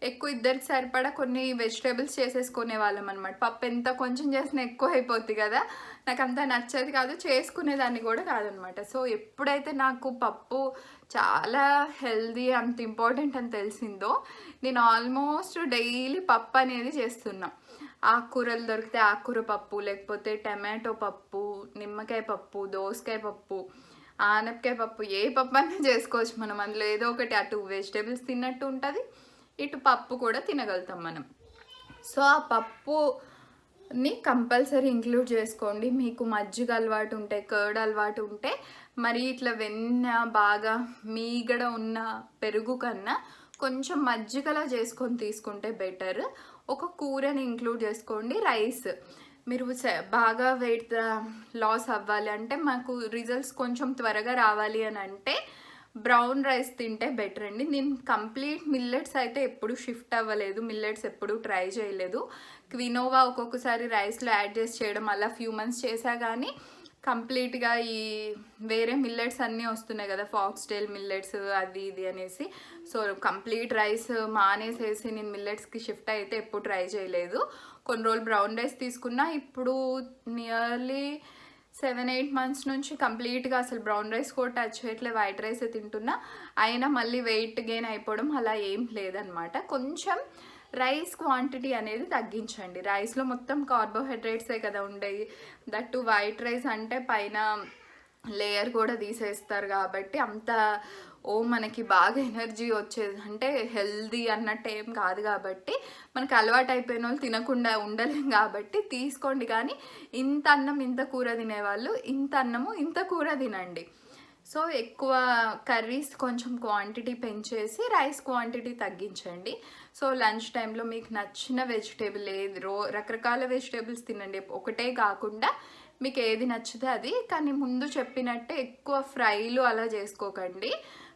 ఎక్కువ ఇద్దరికి సరిపడా కొన్ని వెజిటేబుల్స్ చేసేసుకునే వాళ్ళం అనమాట. పప్పు ఎంత కొంచెం చేసినా ఎక్కువ అయిపోద్ది కదా, నాకు అంత నచ్చేది కాదు, చేసుకునేదాన్ని కూడా కాదనమాట. సో ఎప్పుడైతే నాకు పప్పు చాలా హెల్దీ, అంత ఇంపార్టెంట్ అని తెలిసిందో నేను ఆల్మోస్ట్ డైలీ పప్పు అనేది చేస్తున్నా. ఆకుకూరలు దొరికితే ఆకుకూర పప్పు, లేకపోతే టమాటో పప్పు, నిమ్మకాయ పప్పు, దోసకాయ పప్పు, ఆనపకాయ పప్పు ఏ పప్పు అన్నా చేసుకోవచ్చు మనం. అందులో ఏదో ఒకటి అటు వెజిటేబుల్స్ తిన్నట్టు ఉంటుంది, ఇటు పప్పు కూడా తినగలుగుతాం మనం. సో ఆ పప్పుని కంపల్సరీ ఇంక్లూడ్ చేసుకోండి. మీకు మజ్జిగ అలవాటు ఉంటే, కర్డ్ అలవాటు ఉంటే, మరి ఇట్లా వెన్న బాగా మీగడ ఉన్న పెరుగు కన్నా కొంచెం మజ్జిగలా చేసుకొని తీసుకుంటే బెటర్. ఒక కూరని ఇంక్లూడ్ చేసుకోండి. రైస్ మీరు బాగా వెయిట్ లాస్ అవ్వాలి అంటే, మాకు రిజల్ట్స్ కొంచెం త్వరగా రావాలి అని అంటే బ్రౌన్ రైస్ తింటే బెటర్ అండి. నేను కంప్లీట్ మిల్లెట్స్ అయితే ఎప్పుడు షిఫ్ట్ అవ్వలేదు, మిల్లెట్స్ ఎప్పుడు ట్రై చేయలేదు. క్వినోవా ఒక్కొక్కసారి రైస్లో యాడ్ చేసి చేయడం అలా ఫ్యూ మంత్స్ చేశా, కానీ కంప్లీట్గా ఈ వేరే మిల్లెట్స్ అన్నీ వస్తున్నాయి కదా, ఫాక్స్టైల్ మిల్లెట్స్ అది ఇది అనేసి, సో కంప్లీట్ రైస్ మానేసేసి నేను మిల్లెట్స్కి షిఫ్ట్ అయితే ఎప్పుడు ట్రై చేయలేదు. కొన్ని రోజులు బ్రౌన్ రైస్ తీసుకున్నా, ఇప్పుడు నియర్లీ 7-8 months నుంచి కంప్లీట్గా అసలు బ్రౌన్ రైస్ కూడా టచ్ చేయట్లే, వైట్ రైస్ తింటున్నా. అయినా మళ్ళీ వెయిట్ గెయిన్ అయిపోవడం అలా ఏం లేదనమాట. కొంచెం రైస్ క్వాంటిటీ అనేది తగ్గించండి. రైస్లో మొత్తం కార్బోహైడ్రేట్సే కదా ఉండేవి, దట్టు వైట్ రైస్ అంటే పైన లేయర్ కూడా తీసేస్తారు కాబట్టి అంత మనకి బాగా ఎనర్జీ వచ్చేది అంటే హెల్దీ అన్నట్టు ఏం కాదు. కాబట్టి మనకు అలవాటు అయిపోయిన వాళ్ళు తినకుండా ఉండలేం కాబట్టి తీసుకోండి. కానీ ఇంత అన్నం ఇంత కూర తినేవాళ్ళు ఇంత అన్నము ఇంత కూర తినండి. సో ఎక్కువ కర్రీస్ కొంచెం క్వాంటిటీ పెంచేసి రైస్ క్వాంటిటీ తగ్గించండి. సో లంచ్ టైంలో మీకు నచ్చిన వెజిటేబుల్ ఏది రకరకాల వెజిటేబుల్స్ తినండి, ఒకటే కాకుండా మీకు ఏది నచ్చితే అది. కానీ ముందు చెప్పినట్టే ఎక్కువ ఫ్రైలు అలా చేసుకోకండి.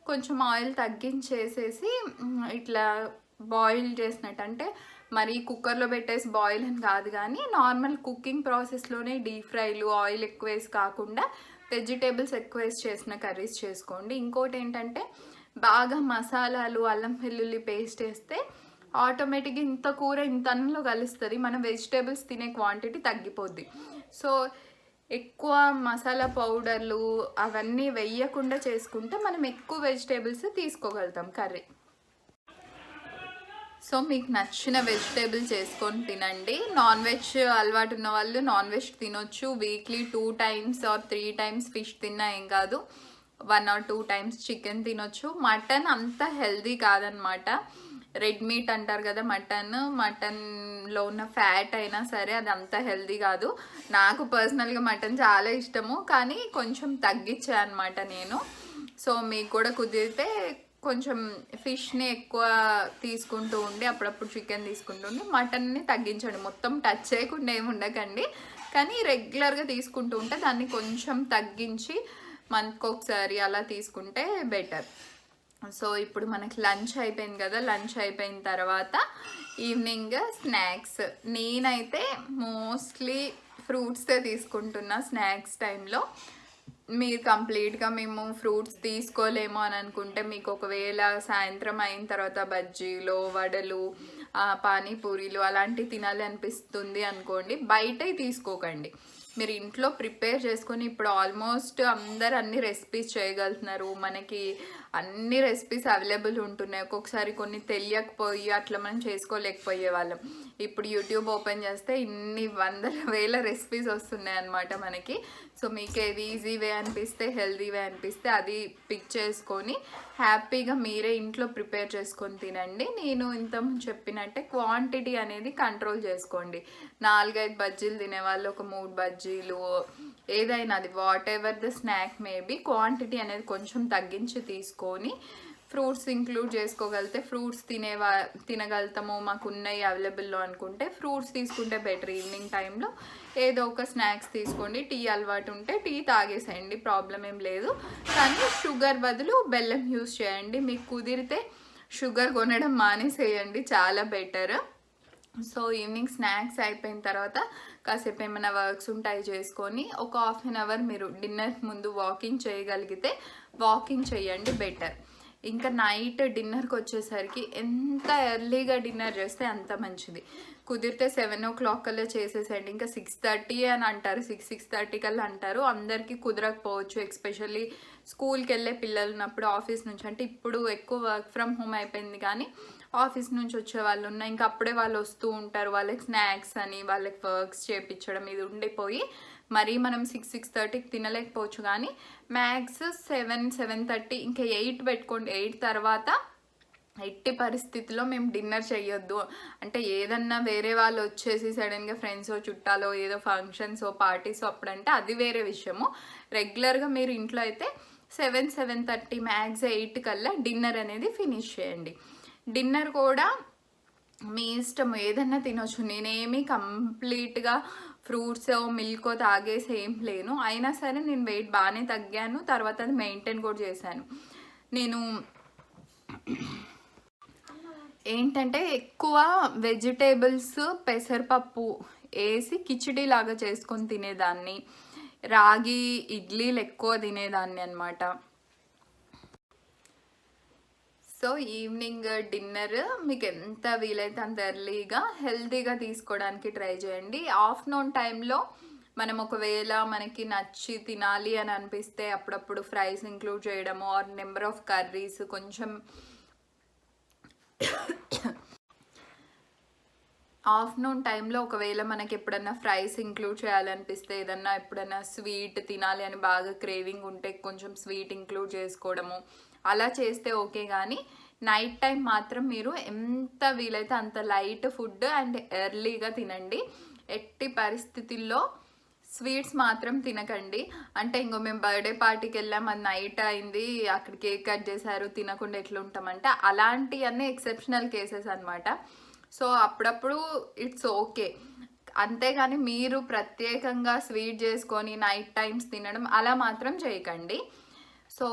కొంచెం ఆయిల్ తగ్గించేసేసి ఇట్లా బాయిల్ చేసినట్టు, అంటే మరి కుక్కర్లో పెట్టేసి బాయిల్ అని కాదు, కానీ నార్మల్ కుకింగ్ ప్రాసెస్లోనే డీప్ ఫ్రైలు ఆయిల్ ఎక్కువ వేసి కాకుండా వెజిటేబుల్స్ ఎక్కువ వేసి చేసిన కర్రీస్ చేసుకోండి. ఇంకోటి ఏంటంటే బాగా మసాలాలు అల్లం వెల్లుల్లి పేస్ట్ వేస్తే ఆటోమేటిక్గా ఇంత కూర ఇంత అన్నంలో కలుస్తుంది, మన వెజిటేబుల్స్ తినే క్వాంటిటీ తగ్గిపోద్ది. సో ఎక్కువ మసాలా పౌడర్లు అవన్నీ వేయకుండా చేసుకుంటే మనం ఎక్కువ వెజిటేబుల్స్ తీసుకోగలుగుతాం కర్రీ. సో మీకు నచ్చిన వెజిటేబుల్ చేసుకొని తినండి. నాన్ వెజ్ అలవాటు ఉన్న వాళ్ళు నాన్ వెజ్ తినొచ్చు. Weekly 2 times or 3 times fish తిన్నా ఏం కాదు, 1 or 2 times చికెన్ తినొచ్చు. మటన్ అంత హెల్దీ కాదనమాట. రెడ్ మీట్ అంటారు కదా మటన్లో ఉన్న ఫ్యాట్ అయినా సరే అది అంత హెల్దీ కాదు. నాకు పర్సనల్గా మటన్ చాలా ఇష్టము, కానీ కొంచెం తగ్గించా అనమాట నేను. సో మీకు కూడా కుదిరితే కొంచెం ఫిష్ని ఎక్కువ తీసుకుంటూ ఉండి అప్పుడప్పుడు చికెన్ తీసుకుంటూ ఉండి మటన్ని తగ్గించండి. మొత్తం టచ్ చేయకుండా ఏమి ఉండకండి, కానీ రెగ్యులర్గా తీసుకుంటూ ఉంటే దాన్ని కొంచెం తగ్గించి మంత్కి ఒకసారి అలా తీసుకుంటే బెటర్. సో ఇప్పుడు మనకి లంచ్ అయిపోయింది కదా, లంచ్ అయిపోయిన తర్వాత ఈవినింగ్ స్నాక్స్ నేనైతే మోస్ట్లీ ఫ్రూట్సే తీసుకుంటున్నా స్నాక్స్ టైంలో. మీరు కంప్లీట్గా మేము ఫ్రూట్స్ తీసుకోలేమో అని అనుకుంటే, మీకు ఒకవేళ సాయంత్రం అయిన తర్వాత బజ్జీలు వడలు పానీపూరీలు అలాంటివి తినాలి అనిపిస్తుంది అనుకోండి, బయటవి తీసుకోకండి. మీరు ఇంట్లో ప్రిపేర్ చేసుకొని ఇప్పుడు ఆల్మోస్ట్ అందరు అన్ని రెసిపీస్ చేయగలుగుతున్నారు, మనకి అన్ని రెసిపీస్ అవైలబుల్ ఉంటున్నాయి. ఒక్కొక్కసారి కొన్ని తెలియకపోయి అట్లా మనం చేసుకోలేకపోయే వాళ్ళం. ఇప్పుడు యూట్యూబ్ ఓపెన్ చేస్తే ఇన్ని 100,000 రెసిపీస్ వస్తున్నాయి అన్నమాట మనకి. సో మీకు ఏది ఈజీ వే అనిపిస్తే హెల్దీ వే అనిపిస్తే అది పిక్ చేసుకొని హ్యాపీగా మీరే ఇంట్లో ప్రిపేర్ చేసుకొని తినండి. నేను ఇంతకుముందు చెప్పినట్టే క్వాంటిటీ అనేది కంట్రోల్ చేసుకోండి. 4-5 బజ్జీలు తినేవాళ్ళు ఒక 3 బజ్జీలు, ఏదైనా అది what ever the snack maybe, quantity అనేది కొంచెం తగ్గించి తీసుకొని ఫ్రూట్స్ ఇంక్లూడ్ చేసుకోగలిగితే ఫ్రూట్స్ తినగలుగుతాము, మాకు ఉన్నాయి అవైలబుల్లో అనుకుంటే ఫ్రూట్స్ తీసుకుంటే బెటర్. ఈవినింగ్ టైంలో ఏదో ఒక స్నాక్స్ తీసుకోండి. టీ అలవాటు ఉంటే టీ తాగేసేయండి, ప్రాబ్లం ఏం లేదు. కానీ షుగర్ బదులు బెల్లం యూస్ చేయండి. మీకు కుదిరితే షుగర్ కొనడం మానేసేయండి, చాలా బెటర్. సో ఈవినింగ్ స్నాక్స్ అయిపోయిన తర్వాత కాసేపు ఏమైనా వర్క్స్ ఉంటాయి చేసుకొని ఒక 1/2 hour మీరు డిన్నర్ ముందు వాకింగ్ చేయగలిగితే వాకింగ్ చేయండి, బెటర్. ఇంకా నైట్ డిన్నర్కి వచ్చేసరికి ఎంత ఎర్లీగా డిన్నర్ చేస్తే అంత మంచిది. కుదిరితే 7 o'clock కల్లా చేసేసండి. ఇంకా 6:30 అని అంటారు, 6-6:30 కల్లా అంటారు. అందరికీ కుదరకపోవచ్చు, ఎస్పెషల్లీ స్కూల్కి వెళ్ళే పిల్లలు ఉన్నప్పుడు, ఆఫీస్ నుంచి అంటే ఇప్పుడు ఎక్కువ వర్క్ ఫ్రమ్ హోమ్ అయిపోయింది, కానీ ఆఫీస్ నుంచి వచ్చే వాళ్ళు ఉన్నా ఇంకా అప్పుడే వాళ్ళు వస్తూ ఉంటారు, వాళ్ళకి స్నాక్స్ అని వాళ్ళకి వర్క్స్ చేయించడం ఇది ఉండిపోయి మరీ మనం 6-6:30కి తినలేకపోవచ్చు, కానీ మ్యాక్స్ 7-7:30 ఇంకా 8 పెట్టుకోండి. 8 తర్వాత ఎట్టి పరిస్థితిలో మేము డిన్నర్ చేయొద్దు. అంటే ఏదన్నా వేరే వాళ్ళు వచ్చేసి సడన్గా ఫ్రెండ్స్ చుట్టాలో ఏదో ఫంక్షన్స్ పార్టీస్ అప్పుడంటే అది వేరే విషయము. రెగ్యులర్గా మీరు ఇంట్లో అయితే 7-7:30 మ్యాక్స్ 8 కల్లా డిన్నర్ అనేది ఫినిష్ చేయండి. డిన్నర్ కూడా మీ ఇష్టం, ఏదన్నా తినొచ్చు. నేనేమి కంప్లీట్గా ఫ్రూట్స్ మిల్కో తాగేసి ఏం లేను. అయినా సరే నేను వెయిట్ బాగానే తగ్గాను. తర్వాత అది మెయింటైన్ కూడా చేశాను. నేను ఏంటంటే ఎక్కువ వెజిటేబుల్స్ పెసరపప్పు వేసి కిచిడి లాగా చేసుకొని తినేదాన్ని. రాగి ఇడ్లీలు ఎక్కువ తినేదాన్ని అనమాట. సో ఈవినింగ్ డిన్నర్ మీకు ఎంత వీలైతే అంత ఎర్లీగా హెల్తీగా తీసుకోవడానికి ట్రై చేయండి. ఆఫ్టర్నూన్ టైంలో మనం ఒకవేళ మనకి నచ్చి తినాలి అని అనిపిస్తే అప్పుడప్పుడు ఫ్రైస్ ఇంక్లూడ్ చేయడము, ఆర్ నెంబర్ ఆఫ్ కర్రీస్ కొంచెం ఆఫ్టర్నూన్ టైంలో ఒకవేళ మనకి ఎప్పుడన్నా ఫ్రైస్ ఇంక్లూడ్ చేయాలనిపిస్తే, ఏదన్నా ఎప్పుడన్నా స్వీట్ తినాలి అని బాగా క్రేవింగ్ ఉంటే కొంచెం స్వీట్ ఇంక్లూడ్ చేసుకోవడము అలా చేస్తే ఓకే. కానీ నైట్ టైం మాత్రం మీరు ఎంత వీలైతే అంత లైట్ ఫుడ్ అండ్ ఎర్లీగా తినండి. ఎట్టి పరిస్థితుల్లో స్వీట్స్ మాత్రం తినకండి. అంటే ఇంకో మేము బర్త్డే పార్టీకి వెళ్ళాం, అది నైట్ అయింది, అక్కడ కేక్ కట్ చేశారు, తినకుండా ఎట్లా ఉంటామంటే అలాంటివన్నీ ఎక్సెప్షనల్ కేసెస్ అనమాట. సో అప్పుడప్పుడు ఇట్స్ ఓకే. అంతేగాని మీరు ప్రత్యేకంగా స్వీట్ చేసుకొని నైట్ టైమ్స్ తినడం అలా మాత్రం చేయకండి. సో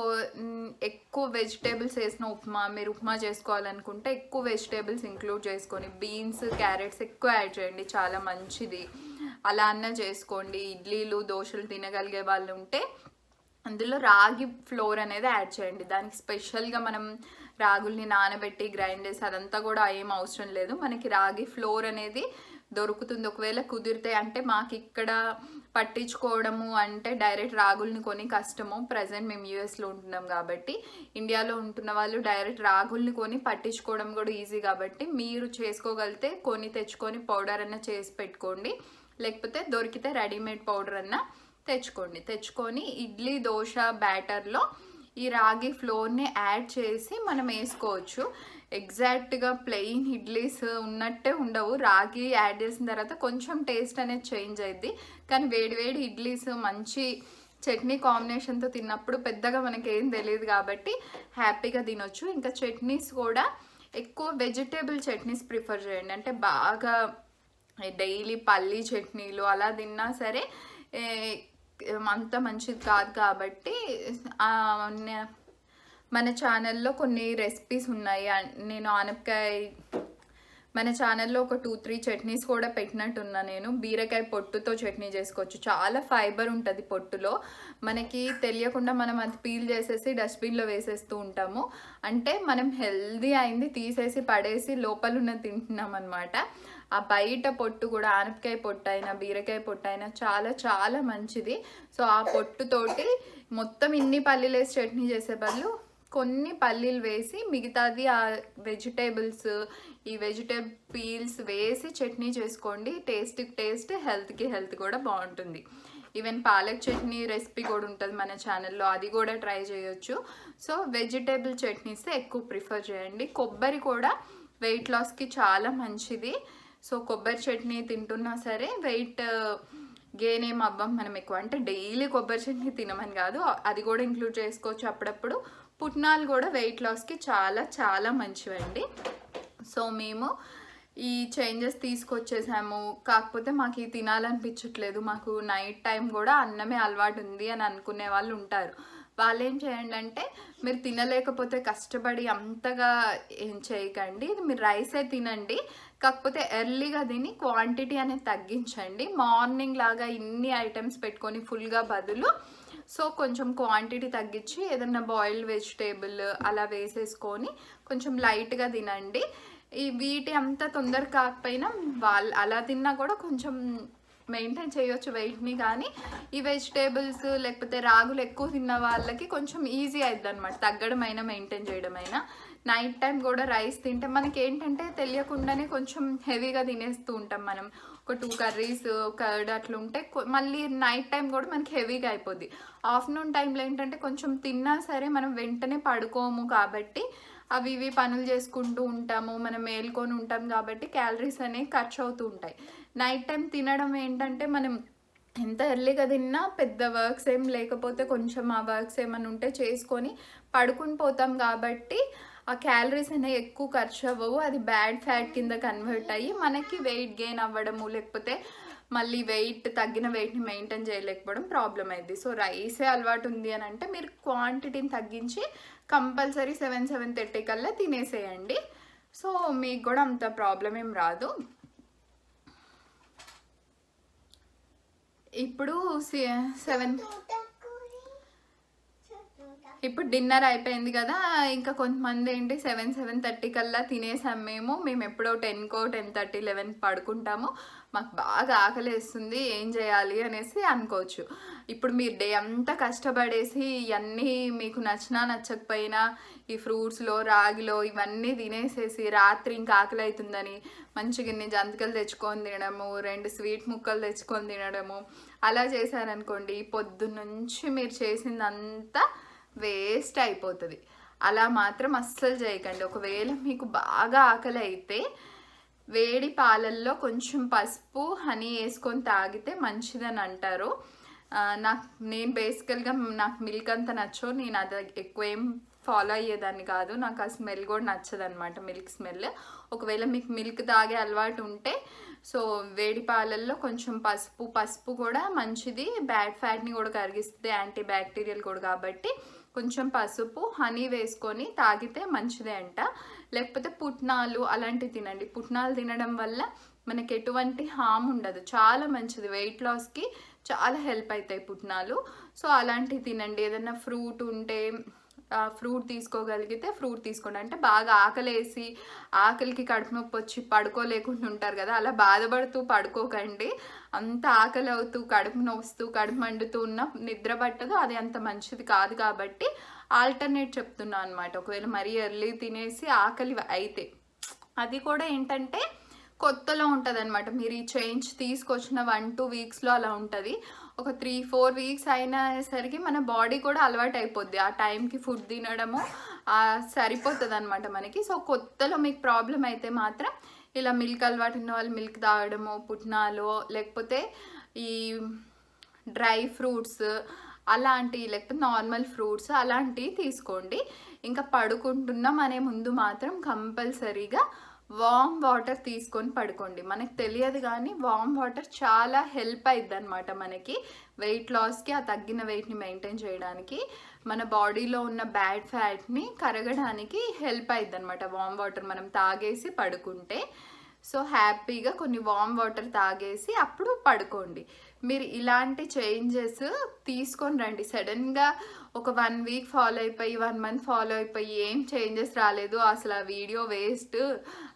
ఎక్కువ వెజిటేబుల్స్ వేసిన ఉప్మా, మీరు ఉప్మా చేసుకోవాలనుకుంటే ఎక్కువ వెజిటేబుల్స్ ఇంక్లూడ్ చేసుకొని బీన్స్, క్యారెట్స్ ఎక్కువ యాడ్ చేయండి, చాలా మంచిది. అలా అన్న చేసుకోండి. ఇడ్లీలు, దోశలు తినగలిగే వాళ్ళు ఉంటే అందులో రాగి ఫ్లోర్ అనేది యాడ్ చేయండి. దానికి స్పెషల్గా మనం రాగుల్ని నానబెట్టి గ్రైండ్ చేసి అదంతా కూడా ఏం అవసరం లేదు. మనకి రాగి ఫ్లోర్ అనేది దొరుకుతుంది ఒకవేళ కుదిరితే. అంటే మాకు ఇక్కడ పట్టించుకోవడము అంటే డైరెక్ట్ రాగుల్ని కొని కష్టము. ప్రజెంట్ మేము యూఎస్లో ఉంటున్నాం కాబట్టి, ఇండియాలో ఉంటున్న వాళ్ళు డైరెక్ట్ రాగుల్ని కొని పట్టించుకోవడం కూడా ఈజీ కాబట్టి మీరు చేసుకోగలిగితే కొని తెచ్చుకొని పౌడర్ అన్న చేసి పెట్టుకోండి. లేకపోతే దొరికితే రెడీమేడ్ పౌడర్ అన్న తెచ్చుకొని ఇడ్లీ దోశ బ్యాటర్లో ఈ రాగి ఫ్లోర్ని యాడ్ చేసి మనం వేసుకోవచ్చు. ఎగ్జాక్ట్గా ప్లెయిన్ ఇడ్లీస్ ఉన్నట్టే ఉండవు. రాగి యాడ్ చేసిన తర్వాత కొంచెం టేస్ట్ అనేది చేంజ్ అయింది. కానీ వేడివేడి ఇడ్లీస్ మంచి చట్నీ కాంబినేషన్తో తిన్నప్పుడు పెద్దగా మనకి ఏం తెలియదు కాబట్టి హ్యాపీగా తినొచ్చు. ఇంకా చట్నీస్ కూడా ఎక్కువ వెజిటేబుల్ చట్నీస్ ప్రిఫర్ చేయండి. అంటే బాగా డైలీ పల్లీ చట్నీలు అలా తిన్నా సరే అంత మంచిది కాదు కాబట్టి మన ఛానల్లో కొన్ని రెసిపీస్ ఉన్నాయి. నేను ఆనపకాయ మన ఛానల్లో ఒక 2-3 చట్నీస్ కూడా పెట్టినట్టున్నా. నేను బీరకాయ పొట్టుతో చట్నీ చేసుకోవచ్చు. చాలా ఫైబర్ ఉంటుంది పొట్టులో. మనకి తెలియకుండా మనం అది పీల్ చేసేసి డస్ట్బిన్లో వేసేస్తూ ఉంటాము. అంటే మనం హెల్దీ అయింది తీసేసి పడేసి లోపల ఉన్నది తింటున్నాం అనమాట. ఆ బయట పొట్టు కూడా ఆనపకాయ పొట్టు అయినా బీరకాయ పొట్టు అయినా చాలా చాలా మంచిది. సో ఆ పొట్టుతోటి మొత్తం ఇన్ని పల్లీలు వేసి చట్నీ చేసే బదులు కొన్ని పల్లీలు వేసి మిగతాది ఆ వెజిటేబుల్స్, ఈ వెజిటేబుల్ పీల్స్ వేసి చట్నీ చేసుకోండి. టేస్ట్, హెల్త్కి హెల్త్ కూడా బాగుంటుంది. ఈవెన్ పాలక్ చట్నీ రెసిపీ కూడా ఉంటుంది మన ఛానల్లో, అది కూడా ట్రై చేయొచ్చు. సో వెజిటేబుల్ చట్నీస్ ఎక్కువ ప్రిఫర్ చేయండి. కొబ్బరి కూడా వెయిట్ లాస్కి చాలా మంచిది. సో కొబ్బరి చట్నీ తింటున్నా సరే వెయిట్ గెయిన్ ఏం అవ్వం మనం ఎక్కువ. అంటే డైలీ కొబ్బరి చట్నీ తినమని కాదు, అది కూడా ఇంక్లూడ్ చేసుకోవచ్చు అప్పుడప్పుడు. పుట్నాలు కూడా వెయిట్ లాస్కి చాలా చాలా మంచివండి. సో మేము ఈ చేంజెస్ తీసుకొచ్చేసాము. కాకపోతే మాకు ఇది తినాలనిపించట్లేదు, మాకు నైట్ టైం కూడా అన్నమే అలవాటు ఉంది అని అనుకునే వాళ్ళు ఉంటారు. వాళ్ళు ఏం చేయండి అంటే, మీరు తినలేకపోతే కష్టపడి అంతగా ఏం చేయకండి, మీరు రైసే తినండి. కాకపోతే ఎర్లీగా తిని క్వాంటిటీ అనేది తగ్గించండి. మార్నింగ్ లాగా ఇన్ని ఐటమ్స్ పెట్టుకొని ఫుల్గా బదులు సో కొంచెం క్వాంటిటీ తగ్గించి ఏదన్నా బాయిల్డ్ వెజిటేబుల్ అలా వేసేసుకొని కొంచెం లైట్గా తినండి. ఈ వీటి అంత తొందర కాకపోయినా వాళ్ళు అలా తిన్నా కూడా కొంచెం మెయింటైన్ చేయొచ్చు వెయిట్ని. కానీ ఈ వెజిటేబుల్స్ లేకపోతే రాగులు ఎక్కువ తిన్న వాళ్ళకి కొంచెం ఈజీ అవుతుంది అనమాట, తగ్గడం అయినా మెయింటైన్ చేయడం అయినా. నైట్ టైం కూడా రైస్ తింటే మనకి ఏంటంటే తెలియకుండానే కొంచెం హెవీగా తినేస్తూ ఉంటాం మనం. ఒక 2 కర్రీస్ కర్డ్ అట్లా ఉంటే మళ్ళీ నైట్ టైం కూడా మనకి హెవీగా అయిపోద్ది. ఆఫ్టర్నూన్ టైంలో ఏంటంటే కొంచెం తిన్నా సరే మనం వెంటనే పడుకోము కాబట్టి అవి ఇవి పనులు చేసుకుంటూ ఉంటాము, మనం మేల్కొని ఉంటాం కాబట్టి క్యాలరీస్ అనేవి ఖర్చు అవుతూ ఉంటాయి. నైట్ టైం తినడం ఏంటంటే మనం ఎంత ఎర్లీగా తిన్నా పెద్ద వర్క్స్ ఏం లేకపోతే కొంచెం ఆ వర్క్స్ ఏమైనా ఉంటే చేసుకొని పడుకుని పోతాం కాబట్టి ఆ క్యాలరీస్ అనేవి ఎక్కువ ఖర్చు అవ్వవు. అది బ్యాడ్ ఫ్యాట్ కింద కన్వర్ట్ అయ్యి మనకి వెయిట్ గెయిన్ అవ్వడము, లేకపోతే మళ్ళీ తగ్గిన వెయిట్ని మెయింటైన్ చేయలేకపోవడం ప్రాబ్లం అయింది. సో రైసే అలవాటు ఉంది అని అంటే మీరు క్వాంటిటీని తగ్గించి కంపల్సరీ 7-7:30 కల్లా తినేసేయండి. సో మీకు కూడా అంత ప్రాబ్లం ఏం రాదు. ఇప్పుడు 7 ఇప్పుడు డిన్నర్ అయిపోయింది కదా, ఇంకా కొంతమంది ఏంటి 7-7:30 కల్లా తినేసాం మేము ఎప్పుడో 10కో 10:30 11 పడుకుంటాము, మాకు బాగా ఆకలి వేస్తుంది ఏం చేయాలి అనేసి అనుకోవచ్చు. ఇప్పుడు మీరు డే అంతా కష్టపడేసి ఇవన్నీ మీకు నచ్చినా నచ్చకపోయినా ఈ ఫ్రూట్స్లో రాగిలో ఇవన్నీ తినేసేసి రాత్రి ఇంకా ఆకలి అవుతుందని మంచిగా ఇన్ని జంతికలు తెచ్చుకొని తినడము, 2 స్వీట్ ముక్కలు తెచ్చుకొని తినడము అలా చేశారనుకోండి, పొద్దున్నుంచి మీరు చేసిందంతా వేస్ట్ అయిపోతుంది. అలా మాత్రం అస్సలు చేయకండి. ఒకవేళ మీకు బాగా ఆకలి అయితే వేడి పాలల్లో కొంచెం పసుపు హనీ వేసుకొని తాగితే మంచిదని అంటారు. నేను బేసికల్గా నాకు మిల్క్ అంత నచ్చో, నేను అది ఎక్కువ ఏం ఫాలో అయ్యేదాన్ని కాదు, నాకు ఆ స్మెల్ కూడా నచ్చదనమాట, మిల్క్ స్మెల్. ఒకవేళ మీకు మిల్క్ తాగే అలవాటు ఉంటే సో వేడి పాలల్లో కొంచెం పసుపు కూడా మంచిది, బ్యాడ్ ఫ్యాట్ని కూడా కరిగిస్తుంది, యాంటీ బ్యాక్టీరియల్ కూడా కాబట్టి కొంచెం పసుపు హనీ వేసుకొని తాగితే మంచిదే అంట. లేకపోతే పుట్నాలు అలాంటివి తినండి. పుట్నాలు తినడం వల్ల మనకి ఎటువంటి హామ్ ఉండదు, చాలా మంచిది, వెయిట్ లాస్కి చాలా హెల్ప్ అవుతాయి పుట్నాలు. సో అలాంటివి తినండి. ఏదైనా ఫ్రూట్ ఉంటే ఫ్రూట్ తీసుకోగలిగితే ఫ్రూట్ తీసుకోండి. అంటే బాగా ఆకలేసి ఆకలికి కడుపు నొప్పి వచ్చి పడుకోలేకుండా ఉంటారు కదా, అలా బాధపడుతూ పడుకోకండి. అంత ఆకలి అవుతూ కడుపు నొస్తూ కడుపు మండుతూ ఉన్న నిద్ర పట్టదు, అది అంత మంచిది కాదు. కాబట్టి ఆల్టర్నేట్ చెప్తున్నాను అనమాట. ఒకవేళ మరీ ఎర్లీ తినేసి ఆకలి అయితే అది కూడా ఏంటంటే కొత్తలో ఉంటుంది అనమాట. మీరు ఈ చేంజ్ తీసుకొచ్చిన 1-2 వీక్స్లో అలా ఉంటుంది. ఒక 3-4 వీక్స్ అయినసరికి మన బాడీ కూడా అలవాటు అయిపోద్ది, ఆ టైంకి ఫుడ్ తినడము సరిపోతుంది అనమాట మనకి. సో కొత్తలో మీకు ప్రాబ్లం అయితే మాత్రం ఇలా మిల్క్ అలవాటు ఉన్న వాళ్ళు మిల్క్ తాగడము, పుట్నాలు లేకపోతే ఈ డ్రై ఫ్రూట్స్ అలాంటివి, లేకపోతే నార్మల్ ఫ్రూట్స్ అలాంటివి తీసుకోండి. ఇంకా పడుకుంటున్నాం అనే ముందు మాత్రం కంపల్సరీగా వామ్ వాటర్ తీసుకొని పడుకోండి. మనకు తెలియదు కానీ వామ్ వాటర్ చాలా హెల్ప్ అవుతుంది అనమాట మనకి వెయిట్ లాస్కి, ఆ తగ్గిన వెయిట్ని మెయింటైన్ చేయడానికి, మన బాడీలో ఉన్న బ్యాడ్ ఫ్యాట్ని కరగడానికి హెల్ప్ అవుతుంది అనమాట వామ్ వాటర్ మనం తాగేసి పడుకుంటే. సో హ్యాపీగా కొన్ని వామ్ వాటర్ తాగేసి అప్పుడు పడుకోండి. మీరు ఇలాంటి చేంజెస్ తీసుకొని రండి. సడన్గా ఒక 1 వీక్ ఫాలో అయిపోయి 1 మంత్ ఫాలో అయిపోయి ఏం చేంజెస్ రాలేదు, అసలు ఆ వీడియో వేస్ట్,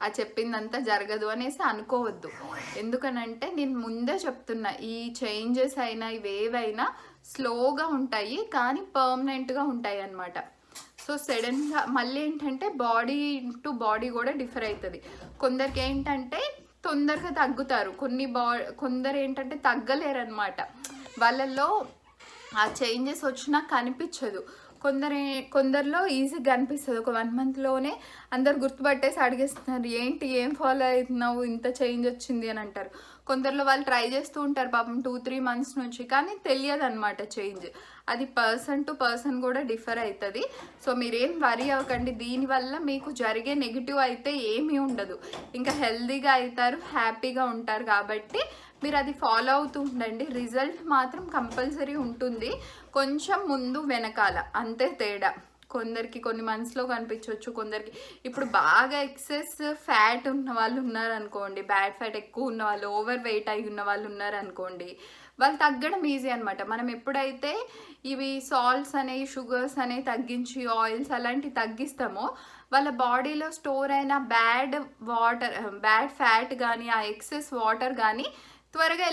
ఆ చెప్పిందంతా జరగదు అనేసి అనుకోవద్దు. ఎందుకనంటే నేను ముందే చెప్తున్నా, ఈ చేంజెస్ అయినా ఇవేవైనా స్లోగా ఉంటాయి కానీ పర్మనెంట్గా ఉంటాయి అన్నమాట. సో సడన్గా మళ్ళీ ఏంటంటే బాడీ టు బాడీ కూడా డిఫర్ అవుతుంది. కొందరికి ఏంటంటే తొందరగా తగ్గుతారు, కొందరు ఏంటంటే తగ్గలేరనమాట, వాళ్ళల్లో ఆ చేంజెస్ వచ్చినా కనిపించదు. కొందరిలో ఈజీగా కనిపిస్తుంది. ఒక 1 మంత్లోనే అందరు గుర్తుపట్టేసి అడిగేస్తున్నారు, ఏంటి ఏం ఫాలో అవుతున్నావు ఇంత చేంజ్ వచ్చింది అని అంటారు. కొందరిలో వాళ్ళు ట్రై చేస్తూ ఉంటారు పాపం 2-3 మంత్స్ నుంచి, కానీ తెలియదు అనమాట చేంజ్. అది పర్సన్ టు పర్సన్ కూడా డిఫర్ అవుతుంది. సో మీరేం వరీ అవ్వకండి, దీనివల్ల మీకు జరిగే నెగిటివ్ అయితే ఏమీ ఉండదు, ఇంకా హెల్తీగా అవుతారు, హ్యాపీగా ఉంటారు. కాబట్టి మీరు అది ఫాలో అవుతూ ఉండండి, రిజల్ట్ మాత్రం కంపల్సరీ ఉంటుంది. కొంచెం ముందు వెనకాల అంతే తేడా. కొందరికి కొన్ని మంత్స్లో కనిపించవచ్చు, కొందరికి ఇప్పుడు బాగా ఎక్సెస్ ఫ్యాట్ ఉన్న వాళ్ళు ఉన్నారనుకోండి, బ్యాడ్ ఫ్యాట్ ఎక్కువ ఉన్న వాళ్ళు, ఓవర్ వెయిట్ అయి ఉన్న వాళ్ళు ఉన్నారనుకోండి, వాళ్ళు తగ్గడం ఈజీ అనమాట. మనం ఎప్పుడైతే ఇవి సాల్ట్స్ అనేవి షుగర్స్ అనేవి తగ్గించి ఆయిల్స్ అలాంటివి తగ్గిస్తామో వాళ్ళ బాడీలో స్టోర్ అయిన బ్యాడ్ ఫ్యాట్ కానీ ఆ ఎక్సెస్ వాటర్ కానీ త్వరగా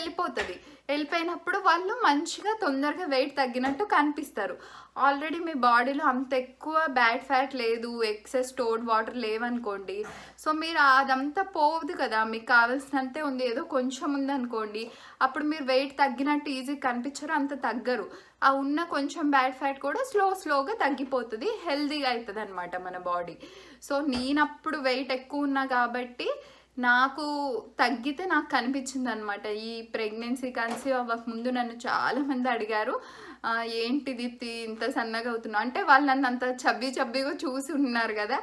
వెళ్ళిపోయినప్పుడు వాళ్ళు మంచిగా తొందరగా వెయిట్ తగ్గినట్టు కనిపిస్తారు. ఆల్రెడీ మీ బాడీలో అంత ఎక్కువ బ్యాడ్ ఫ్యాట్ లేదు, ఎక్సెస్ స్టోర్డ్ వాటర్ లేవనుకోండి, సో మీరు అదంతా పోదు కదా, మీకు కావాల్సినంతే ఉంది, ఏదో కొంచెం ఉందనుకోండి, అప్పుడు మీరు వెయిట్ తగ్గినట్టు ఈజీగా కనిపించరు, అంత తగ్గరు. ఆ ఉన్న కొంచెం బ్యాడ్ ఫ్యాట్ కూడా స్లోగా తగ్గిపోతుంది, హెల్తీగా అవుతుంది అనమాట మన బాడీ. సో నేనప్పుడు వెయిట్ ఎక్కువ ఉన్నా కాబట్టి నాకు తగ్గితే నాకు కనిపించింది అనమాట. ఈ ప్రెగ్నెన్సీ కన్సీవ్ అవ్వక ముందు నన్ను చాలామంది అడిగారు, ఏంటి దీప్తి ఇంత సన్నగా అవుతున్నావు అంటే, వాళ్ళు నన్ను అంత చబ్బీగా చూసి ఉన్నారు కదా,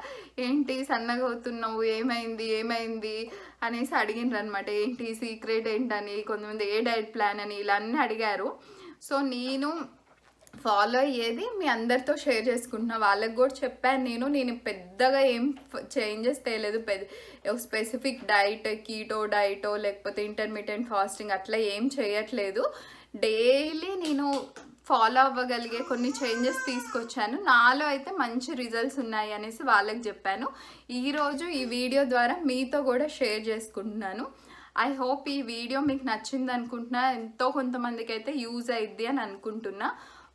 ఏంటి సన్నగా అవుతున్నావు, ఏమైంది అనేసి అడిగినారు అనమాట. ఏంటి సీక్రెట్ ఏంటని, కొంతమంది ఏ డైట్ ప్లాన్ అని ఇలా అన్నీ అడిగారు. సో నేను ఫాలో అయ్యేది మీ అందరితో షేర్ చేసుకుంటున్నా. వాళ్ళకి కూడా చెప్పాను, నేను పెద్దగా ఏం చేంజెస్ తేలేదు, స్పెసిఫిక్ డైట్, కీటో డైటో లేకపోతే ఇంటర్మీడియట్ ఫాస్టింగ్ అట్లా ఏం చేయట్లేదు. డైలీ నేను ఫాలో అవ్వగలిగే కొన్ని చేంజెస్ తీసుకొచ్చాను, నాలో అయితే మంచి రిజల్ట్స్ ఉన్నాయి అనేసి వాళ్ళకి చెప్పాను. ఈరోజు ఈ వీడియో ద్వారా మీతో కూడా షేర్ చేసుకుంటున్నాను. ఐ హోప్ ఈ వీడియో మీకు నచ్చింది అనుకుంటున్నా, ఎంతో కొంతమందికి అయితే యూజ్ అయ్యిద్ది అని అనుకుంటున్నా.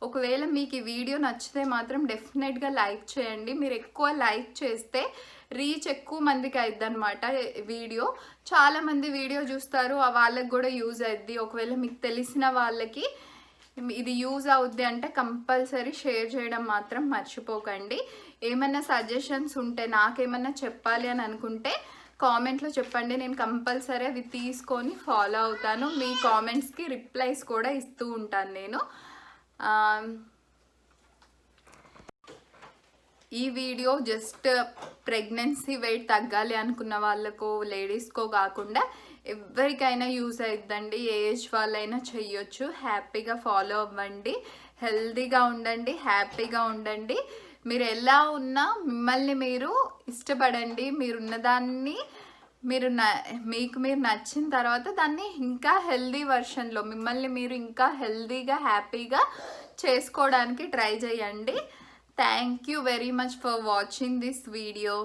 ఒకవేళ మీకు ఈ వీడియో నచ్చితే మాత్రం డెఫినెట్గా లైక్ చేయండి. మీరు ఎక్కువ లైక్ చేస్తే రీచ్ ఎక్కువ మందికి అయిద్ది అనమాట. వీడియో చాలామంది వీడియో చూస్తారు, వాళ్ళకి కూడా యూజ్ అవుద్ది. ఒకవేళ మీకు తెలిసిన వాళ్ళకి ఇది యూజ్ అవుద్ది అంటే కంపల్సరీ షేర్ చేయడం మాత్రం మర్చిపోకండి. ఏమైనా సజెషన్స్ ఉంటే, నాకేమన్నా చెప్పాలి అని అనుకుంటే కామెంట్లో చెప్పండి, నేను కంపల్సరీ అవి తీసుకొని ఫాలో అవుతాను. మీ కామెంట్స్కి రిప్లైస్ కూడా ఇస్తూ ఉంటాను నేను. ఈ వీడియో జస్ట్ ప్రెగ్నెన్సీ వెయిట్ తగ్గాలి అనుకున్న వాళ్ళకు, లేడీస్కో కాకుండా ఎవరికైనా యూజ్ అవుతుందండి. ఏ ఏజ్ వాళ్ళైనా చెయ్యొచ్చు. హ్యాపీగా ఫాలో అవ్వండి, హెల్తీగా ఉండండి, హ్యాపీగా ఉండండి. మీరు ఎలా ఉన్నా మిమ్మల్ని మీరు ఇష్టపడండి. మీరున్నదాన్ని మీకు మీరు నచ్చిన తర్వాత దాన్ని ఇంకా హెల్దీ వర్షన్లో మిమ్మల్ని మీరు ఇంకా హెల్దీగా హ్యాపీగా చేసుకోవడానికి ట్రై చేయండి. Thank you very much for watching this video.